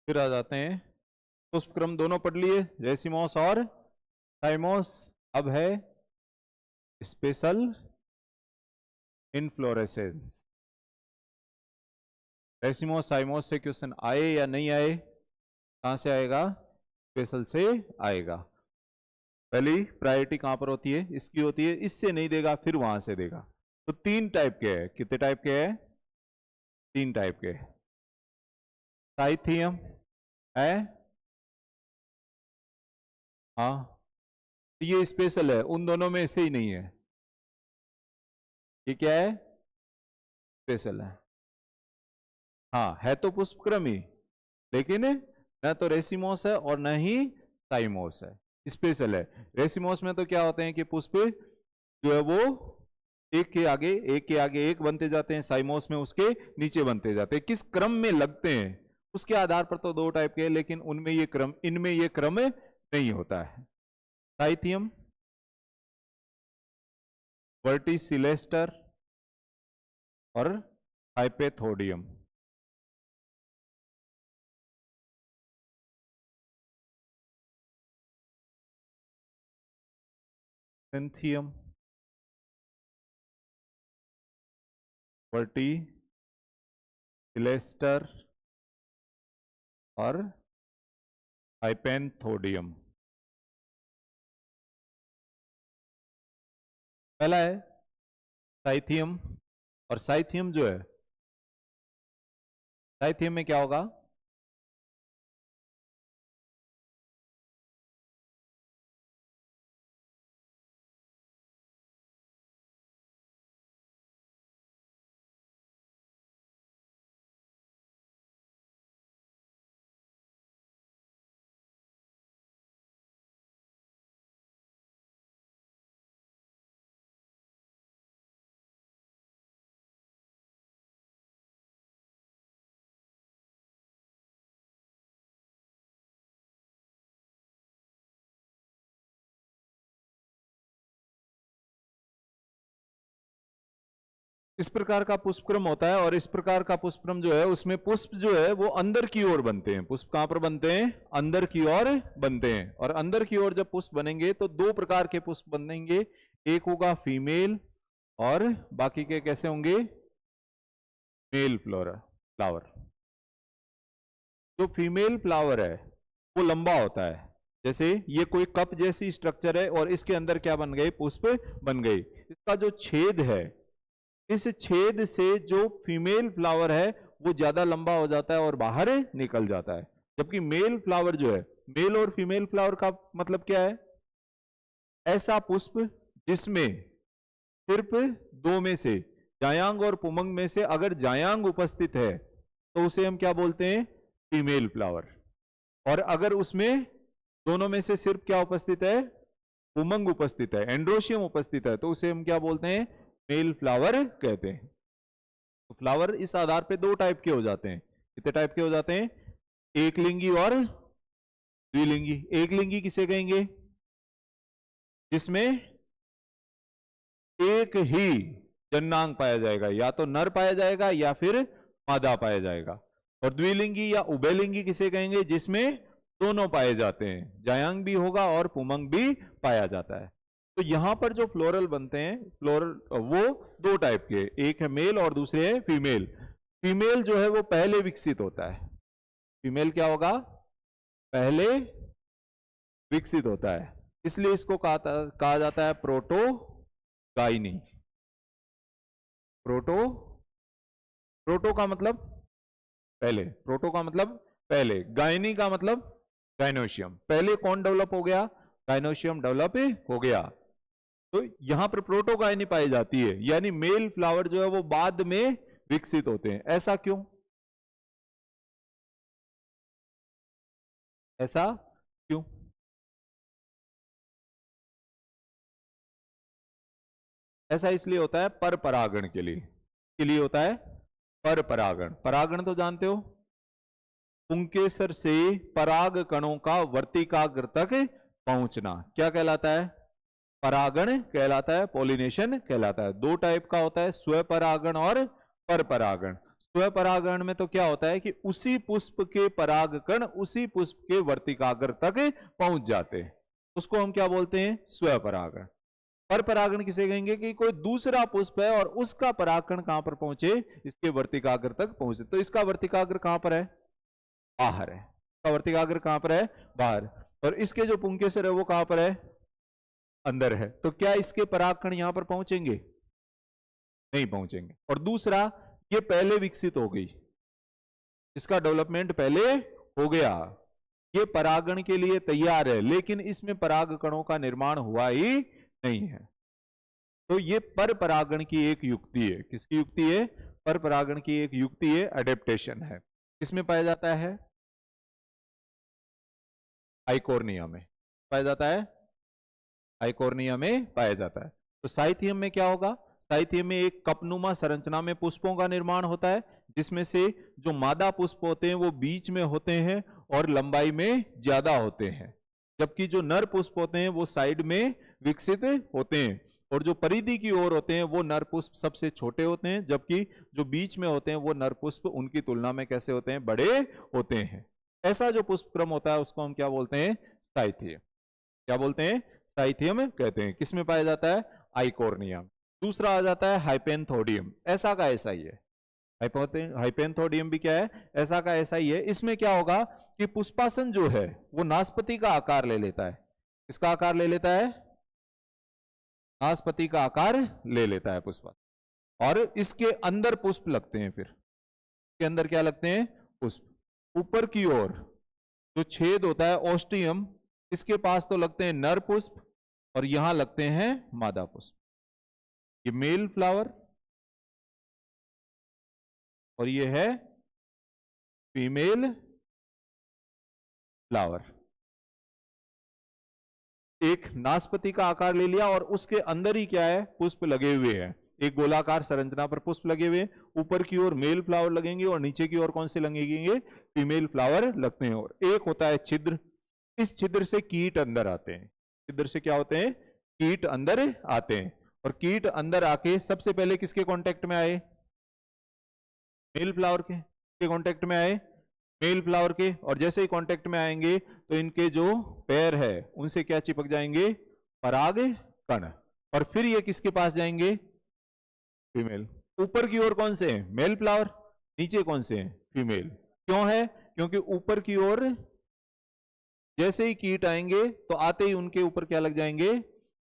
फिर आ जाते हैं पुष्पक्रम, दोनों पढ़ लिए, रेसिमोस और थाइमोस। अब है स्पेशल इनफ्लोरेसेंस। रेसिमोस साइमोस से क्वेश्चन आए या नहीं आए? कहां से आएगा? स्पेशल से आएगा। पहली प्रायोरिटी कहां पर होती है? इसकी होती है। इससे नहीं देगा फिर वहां से देगा। तो 3 टाइप के हैं। कितने टाइप के हैं? 3 टाइप के। साइथियम है, हाँ, ये स्पेशल है, उन दोनों में से ही नहीं है। ये क्या है? स्पेशल है। हाँ, है तो पुष्पक्रम ही, लेकिन न तो रेसिमोस है और न ही साइमोस है, स्पेशल है। रेसिमोस में तो क्या होते हैं कि पुष्प जो है वो एक के आगे एक बनते जाते हैं, साइमोस में उसके नीचे बनते जाते हैं। किस क्रम में लगते हैं उसके आधार पर तो 2 टाइप के, लेकिन उनमें ये क्रम, इनमें ये क्रम नहीं होता है। साइथियम, वर्टिसिलेस्टर और हाइपेथोडियम। सिंथियम, वर्टिसिलेस्टर और हाइपेंथोडियम। पहला है साइथियम, और साइथियम जो है, साइथियम में क्या होगा? इस प्रकार का पुष्पक्रम होता है, और इस प्रकार का पुष्पक्रम जो है उसमें पुष्प जो है वो अंदर की ओर बनते हैं। पुष्प कहां पर बनते हैं? अंदर की ओर बनते हैं। और अंदर की ओर जब पुष्प बनेंगे तो 2 प्रकार के पुष्प बनेंगे। एक होगा फीमेल और बाकी के कैसे होंगे? Male flower. जो फीमेल फ्लावर है वो लंबा होता है, जैसे ये कोई कप जैसी स्ट्रक्चर है और इसके अंदर क्या बन गई? पुष्प बन गई। इसका जो छेद है, इस छेद से जो फीमेल फ्लावर है वो ज्यादा लंबा हो जाता है और बाहर निकल जाता है। जबकि मेल फ्लावर जो है, मेल और फीमेल फ्लावर का मतलब क्या है? ऐसा पुष्प जिसमें सिर्फ 2 में से, जायांग और पुमंग में से अगर जायांग उपस्थित है तो उसे हम क्या बोलते हैं? Female flower. और अगर उसमें दोनों में से सिर्फ क्या उपस्थित है? पुमंग उपस्थित है, एंड्रोशियम उपस्थित है, तो उसे हम क्या बोलते हैं? मेल फ्लावर कहते हैं। तो फ्लावर इस आधार पे 2 टाइप के हो जाते हैं। कितने टाइप के हो जाते हैं? एक लिंगी और द्विलिंगी। एक लिंगी किसे कहेंगे? जिसमें एक ही जननांग पाया जाएगा, या तो नर पाया जाएगा या फिर मादा पाया जाएगा। और द्विलिंगी या उभयलिंगी किसे कहेंगे? जिसमें दोनों पाए जाते हैं, जायांग भी होगा और पुमंग भी पाया जाता है। तो यहां पर जो फ्लोरल बनते हैं, फ्लोरल वो 2 टाइप के, एक है मेल और दूसरे है फीमेल। फीमेल जो है वो पहले विकसित होता है। फीमेल क्या होगा? पहले विकसित होता है, इसलिए इसको कहा जाता है प्रोटोगाइनी। प्रोटो का मतलब पहले, प्रोटो का मतलब पहले, गायनी का मतलब गाइनोशियम। पहले कौन डेवलप हो गया? गाइनोशियम डेवलप हो गया। तो यहां पर प्रोटोगाइनी पाई जाती है, यानी मेल फ्लावर जो है वो बाद में विकसित होते हैं। ऐसा क्यों? ऐसा क्यों? ऐसा इसलिए होता है पर परागण के लिए होता है पर परागण। परागण तो जानते हो, पुंकेसर से पराग कणों का वर्तिकाग्र तक पहुंचना क्या कहलाता है? परागण कहलाता है, पॉलिनेशन कहलाता है। 2 टाइप का होता है, स्वपरागण और पर परागण। स्वपरागण में तो क्या होता है कि उसी पुष्प के परागकण उसी पुष्प के वर्तिकाग्र तक पहुंच जाते हैं, उसको हम क्या बोलते हैं? स्वपरागण। पर परागण किसे कहेंगे? कि कोई दूसरा पुष्प है और उसका परागकण कहां पर पहुंचे? इसके वर्तिकाग्र तक पहुंचे। तो इसका वर्तिकाग्र कहां पर है? बाहर है। इसका वर्तिकाग्र कहां पर है? बाहर। और इसके जो पुंकेसर है वो कहां पर है? अंदर है। तो क्या इसके परागकण यहां पर पहुंचेंगे? नहीं पहुंचेंगे। और दूसरा, ये पहले विकसित हो गई, इसका डेवलपमेंट पहले हो गया, ये परागण के लिए तैयार है, लेकिन इसमें परागकणों का निर्माण हुआ ही नहीं है। तो ये पर परागण की एक युक्ति है। किसकी युक्ति है? पर परागण की एक युक्ति है, एडेप्टेशन है। किसमें पाया जाता है? आइकोर्निया में पाया जाता है। आइकोर्निया में पाया जाता है। तो साइथियम में क्या होगा? साइथियम में एक कपनुमा संरचना में पुष्पों का निर्माण होता है, जिसमें से जो मादा पुष्प होते हैं वो बीच में होते हैं और लंबाई में ज्यादा होते हैं, जबकि जो नर पुष्प होते हैं वो साइड में विकसित होते हैं, और जो परिधि की ओर होते हैं वो नर पुष्प सबसे छोटे होते हैं, जबकि जो बीच में होते हैं वो नर पुष्प उनकी तुलना में कैसे होते हैं? बड़े होते हैं। ऐसा जो पुष्प क्रम होता है उसको हम क्या बोलते हैं? साइथियम। क्या बोलते हैं? साइथियम कहते हैं। किसमें पाया जाता है? आइकोर्नियम। दूसरा आ जाता है हाइपेंथोडियम। ऐसा का ऐसा ही है। हाइपेंथोडियम भी क्या है? ऐसा का ऐसा ही है। इसमें क्या होगा कि पुष्पासन जो है वो नाशपति का आकार ले लेता है। किसका आकार ले लेता है? नाशपति का आकार ले लेता है पुष्पासन। और इसके अंदर पुष्प लगते हैं। फिर इसके अंदर क्या लगते हैं? पुष्प। ऊपर की ओर जो छेद होता है ओस्टियम, इसके पास तो लगते हैं नर पुष्प और यहां लगते हैं मादा पुष्प। ये मेल फ्लावर और ये है फीमेल फ्लावर। एक नाशपति का आकार ले लिया और उसके अंदर ही क्या है? पुष्प लगे हुए हैं। एक गोलाकार संरचना पर पुष्प लगे हुए, ऊपर की ओर मेल फ्लावर लगेंगे और नीचे की ओर कौन से लगेंगे? फीमेल फ्लावर लगते हैं। और एक होता है छिद्र, इस छिद्र से कीट अंदर आते हैं। छिद्र से क्या होते हैं? कीट अंदर आते हैं। और कीट अंदर आके सबसे पहले किसके कांटेक्ट में आए? मेल फ्लावर के कांटेक्ट में आए, मेल फ्लावर के। और जैसे ही कांटेक्ट में आएंगे तो इनके जो पैर है उनसे क्या चिपक जाएंगे? पराग कण। और फिर ये किसके पास जाएंगे? फीमेल। ऊपर की ओर कौन से हैं? Male flower. नीचे कौन से हैं? फीमेल। क्यों है? क्योंकि ऊपर की ओर जैसे ही कीट आएंगे तो आते ही उनके ऊपर क्या लग जाएंगे?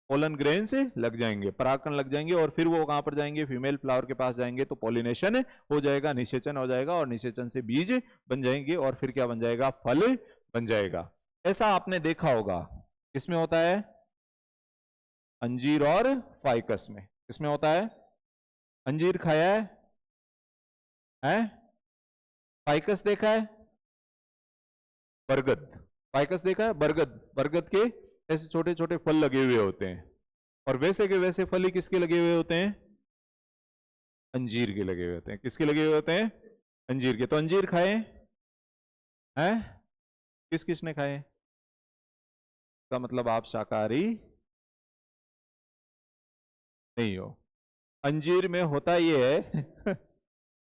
पोलन ग्रेन्स लग जाएंगे, परागकण लग जाएंगे। और फिर वो कहां पर जाएंगे? फीमेल फ्लावर के पास जाएंगे तो पॉलिनेशन हो जाएगा, निषेचन हो जाएगा, और निषेचन से बीज बन जाएंगे और फिर क्या बन जाएगा? फल बन जाएगा। ऐसा आपने देखा होगा। किसमें होता है? अंजीर और फाइकस में। किसमें होता है? अंजीर खाया है? फाइकस देखा है? बरगद। फाइकस देखा है? बरगद। बरगद के ऐसे छोटे छोटे फल लगे हुए होते हैं, और वैसे के वैसे फल ही किसके लगे हुए होते हैं? अंजीर के लगे हुए होते हैं। किसके लगे हुए होते हैं? अंजीर के। तो अंजीर खाए हैं? किस किसने खाए? का मतलब आप शाकाहारी नहीं हो। अंजीर में होता ये है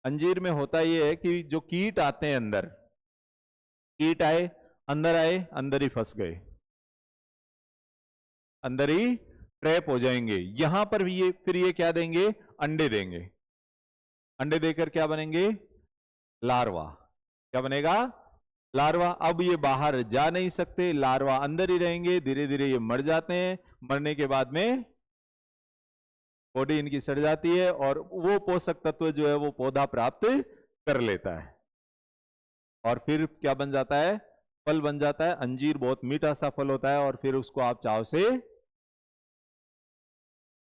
अंजीर में होता ये है कि जो कीट आते हैं अंदर, कीट आए, अंदर आए, अंदर ही फंस गए, अंदर ही ट्रैप हो जाएंगे। यहां पर भी ये फिर ये क्या देंगे? अंडे देंगे। अंडे देकर क्या बनेंगे? लार्वा। क्या बनेगा? लार्वा। अब ये बाहर जा नहीं सकते, लार्वा अंदर ही रहेंगे। धीरे धीरे ये मर जाते हैं। मरने के बाद में बॉडी इनकी सड़ जाती है और वो पोषक तत्व जो है वो पौधा प्राप्त कर लेता है, और फिर क्या बन जाता है? फल बन जाता है। अंजीर बहुत मीठा सा फल होता है और फिर उसको आप चाव से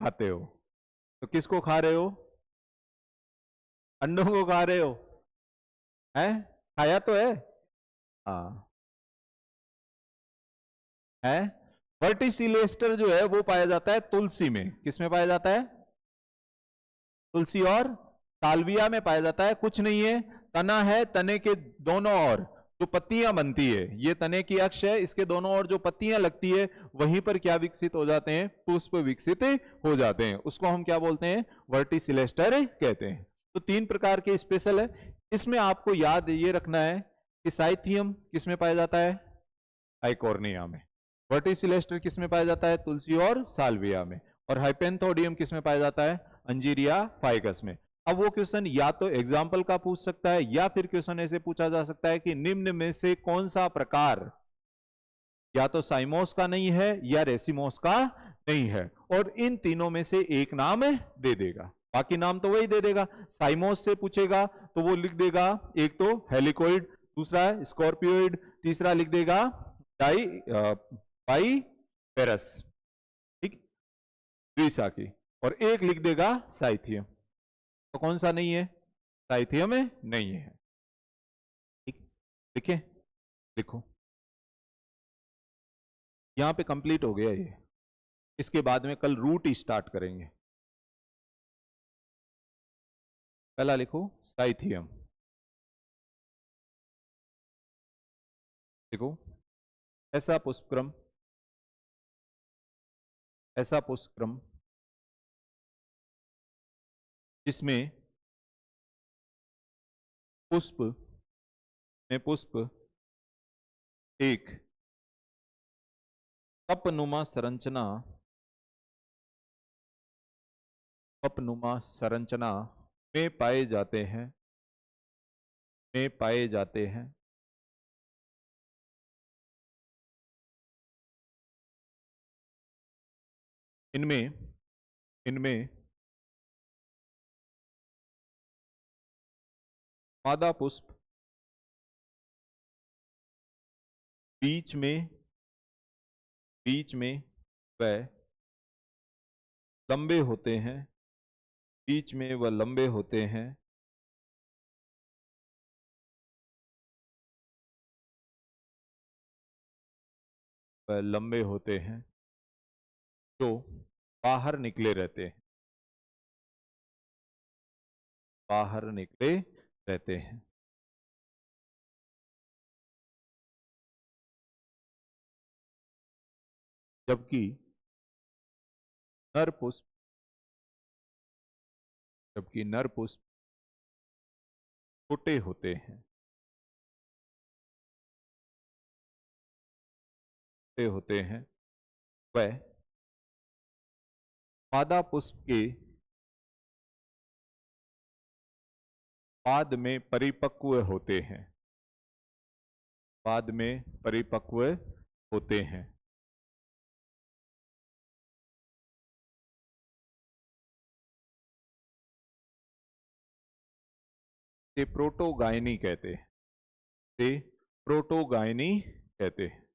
खाते हो। तो किसको खा रहे हो? अंडों को खा रहे हो? हैं? खाया तो है? हाँ है। वर्टिसिलेस्टर जो है वो पाया जाता है तुलसी में। किसमें पाया जाता है? तुलसी और साल्विया में पाया जाता है। कुछ नहीं है, तना है, तने के दोनों ओर जो पत्तियां बनती है, ये तने की अक्ष है, इसके दोनों ओर जो पत्तियां लगती है वहीं पर क्या विकसित हो जाते हैं? पुष्प विकसित हो जाते हैं। उसको हम क्या बोलते हैं? वर्टिसिलेस्टर कहते हैं। तो 3 प्रकार के स्पेशल है। इसमें आपको याद ये रखना है कि साइथियम किस में पाया जाता है? आइकोर्निया में। वर्टिसिलेस्टर किस में पाया जाता है? तुलसी और साल्विया में। और हाइपेंथोडियम किस में पाया जाता है? अंजीरिया फाइकस में। अब वो क्वेश्चन या तो एग्जाम्पल का पूछ सकता है या फिर क्वेश्चन ऐसे पूछा जा सकता है कि निम्न में से कौन सा प्रकार या तो साइमोस का नहीं है या रेसिमोस का नहीं है, और इन तीनों में से एक नाम दे देगा, बाकी नाम तो वही दे देगा। साइमोस से पूछेगा तो वो लिख देगा एक तो हेलिकोइड, दूसरा स्कॉर्पियोइड, तीसरा लिख देगा पाइपेरस, ठीक, द्विशाखी, और एक लिख देगा साइथियम। तो कौन सा नहीं है? साइथियम में नहीं है, ठीक। लिखे, लिखो। यहां पे कंप्लीट हो गया ये। इसके बाद में कल रूट स्टार्ट करेंगे। पहला लिखो साइथियम, देखो ऐसा पुष्पक्रम, ऐसा पुष्पक्रम जिसमें पुष्प में पुष्प एक कपनुमा संरचना, कपनुमा संरचना में पाए जाते हैं, में पाए जाते हैं। इनमें इनमें मादा पुष्प बीच में वह लंबे होते हैं, बीच में वह लंबे होते हैं, वह लंबे होते हैं जो बाहर निकले रहते हैं, बाहर निकले रहते हैं। जबकि नर पुष्प, जबकि नर पुष्प छोटे होते हैं, छोटे होते हैं, वह मादा पुष्प के बाद में परिपक्व होते हैं, बाद में परिपक्व होते हैं। से प्रोटोगायनी कहते हैं, से प्रोटोगायनी कहते हैं।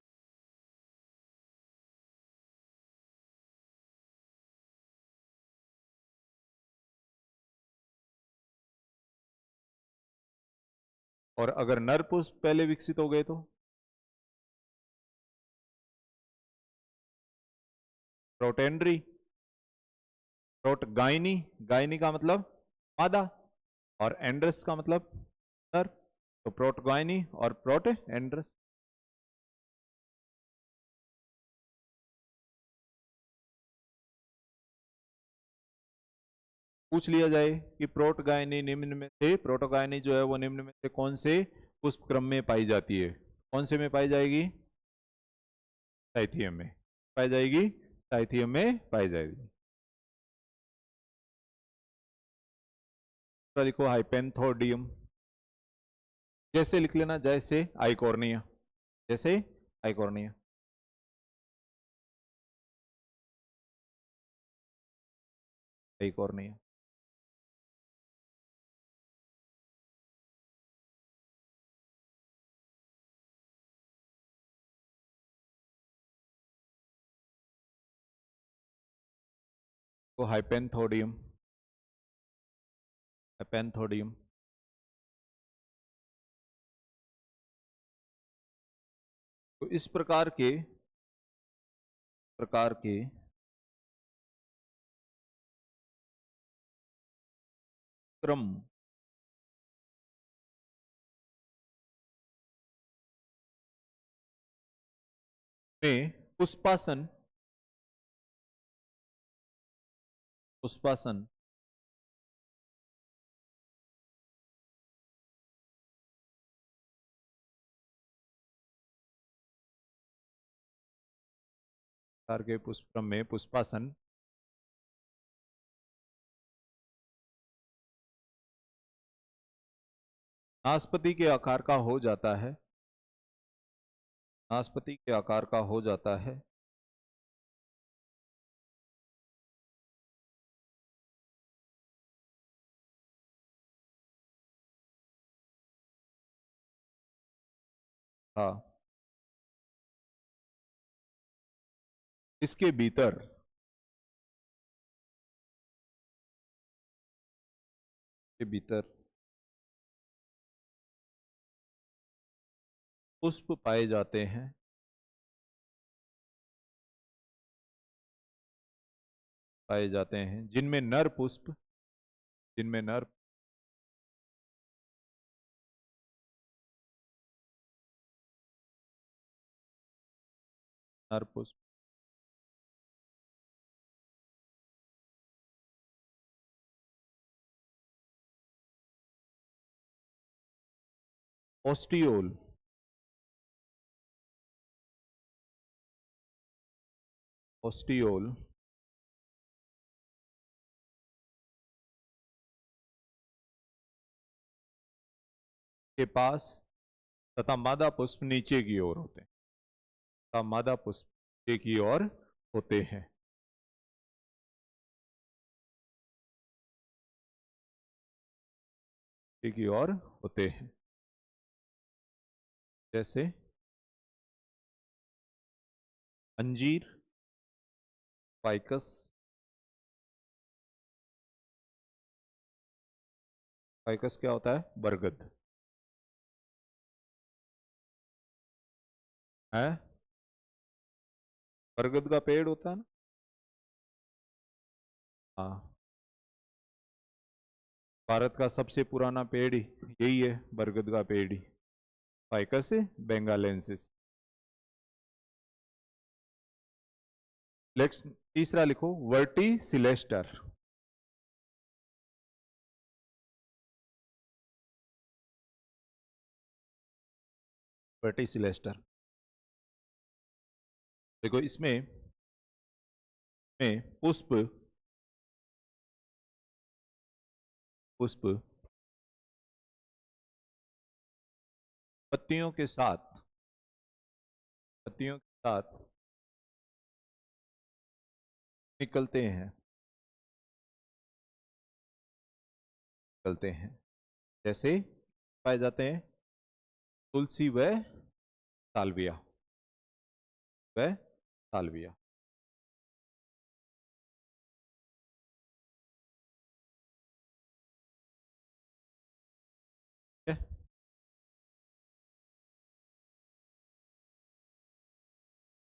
और अगर नर पुष्प पहले विकसित हो गए तो प्रोटेंड्री, प्रोटगाइनी, गायनी का मतलब मादा, और एंड्रस का मतलब नर, तो प्रोटगाइनी और प्रोट एंड्रस। पूछ लिया जाए कि प्रोटगायनी निम्न में से, प्रोटोगायनी जो है वो निम्न में से कौन से पुष्प क्रम में पाई जाती है? कौन से में पाई जाएगी? साइथियम में पाई जाएगी, साइथियम में पाई जाएगी। तो लिखो हाइपेंथोडियम, जैसे लिख लेना जैसे आइकोर्निया, जैसे आइकोर्निया। आइकोर्निया, तो हाइपेंथोडियम, हाइपेंथोडियम। तो इस प्रकार के क्रम में पुष्पासन, पुष्पासन प्रकार के पुष्पक्रम में पुष्पासन नाशपति के आकार का हो जाता है, नाशपति के आकार का हो जाता है। हाँ, इसके भीतर पुष्प पाए जाते हैं, जिनमें नर पुष्प, जिनमें नर नर पुष्प ओस्टियोल, ओस्टियोल के पास तथा मादा पुष्प नीचे की ओर होते हैं, तथा मादा पुष्प नीचे की ओर होते हैं। नीचे की ओर होते हैं, जैसे अंजीर, फाइकस, फाइकस क्या होता है? बरगद है, बरगद का पेड़ होता है ना। हाँ, भारत का सबसे पुराना पेड़ यही है, बरगद का पेड़ ही, फाइकस बेंगालेंसिस। नेक्स्ट तीसरा लिखो, वर्टिसिलेस्टर। वर्टिसिलेस्टर देखो, इसमें पुष्प पुष्प पत्तियों के साथ निकलते हैं, जैसे पाए जाते हैं तुलसी व साल्विया,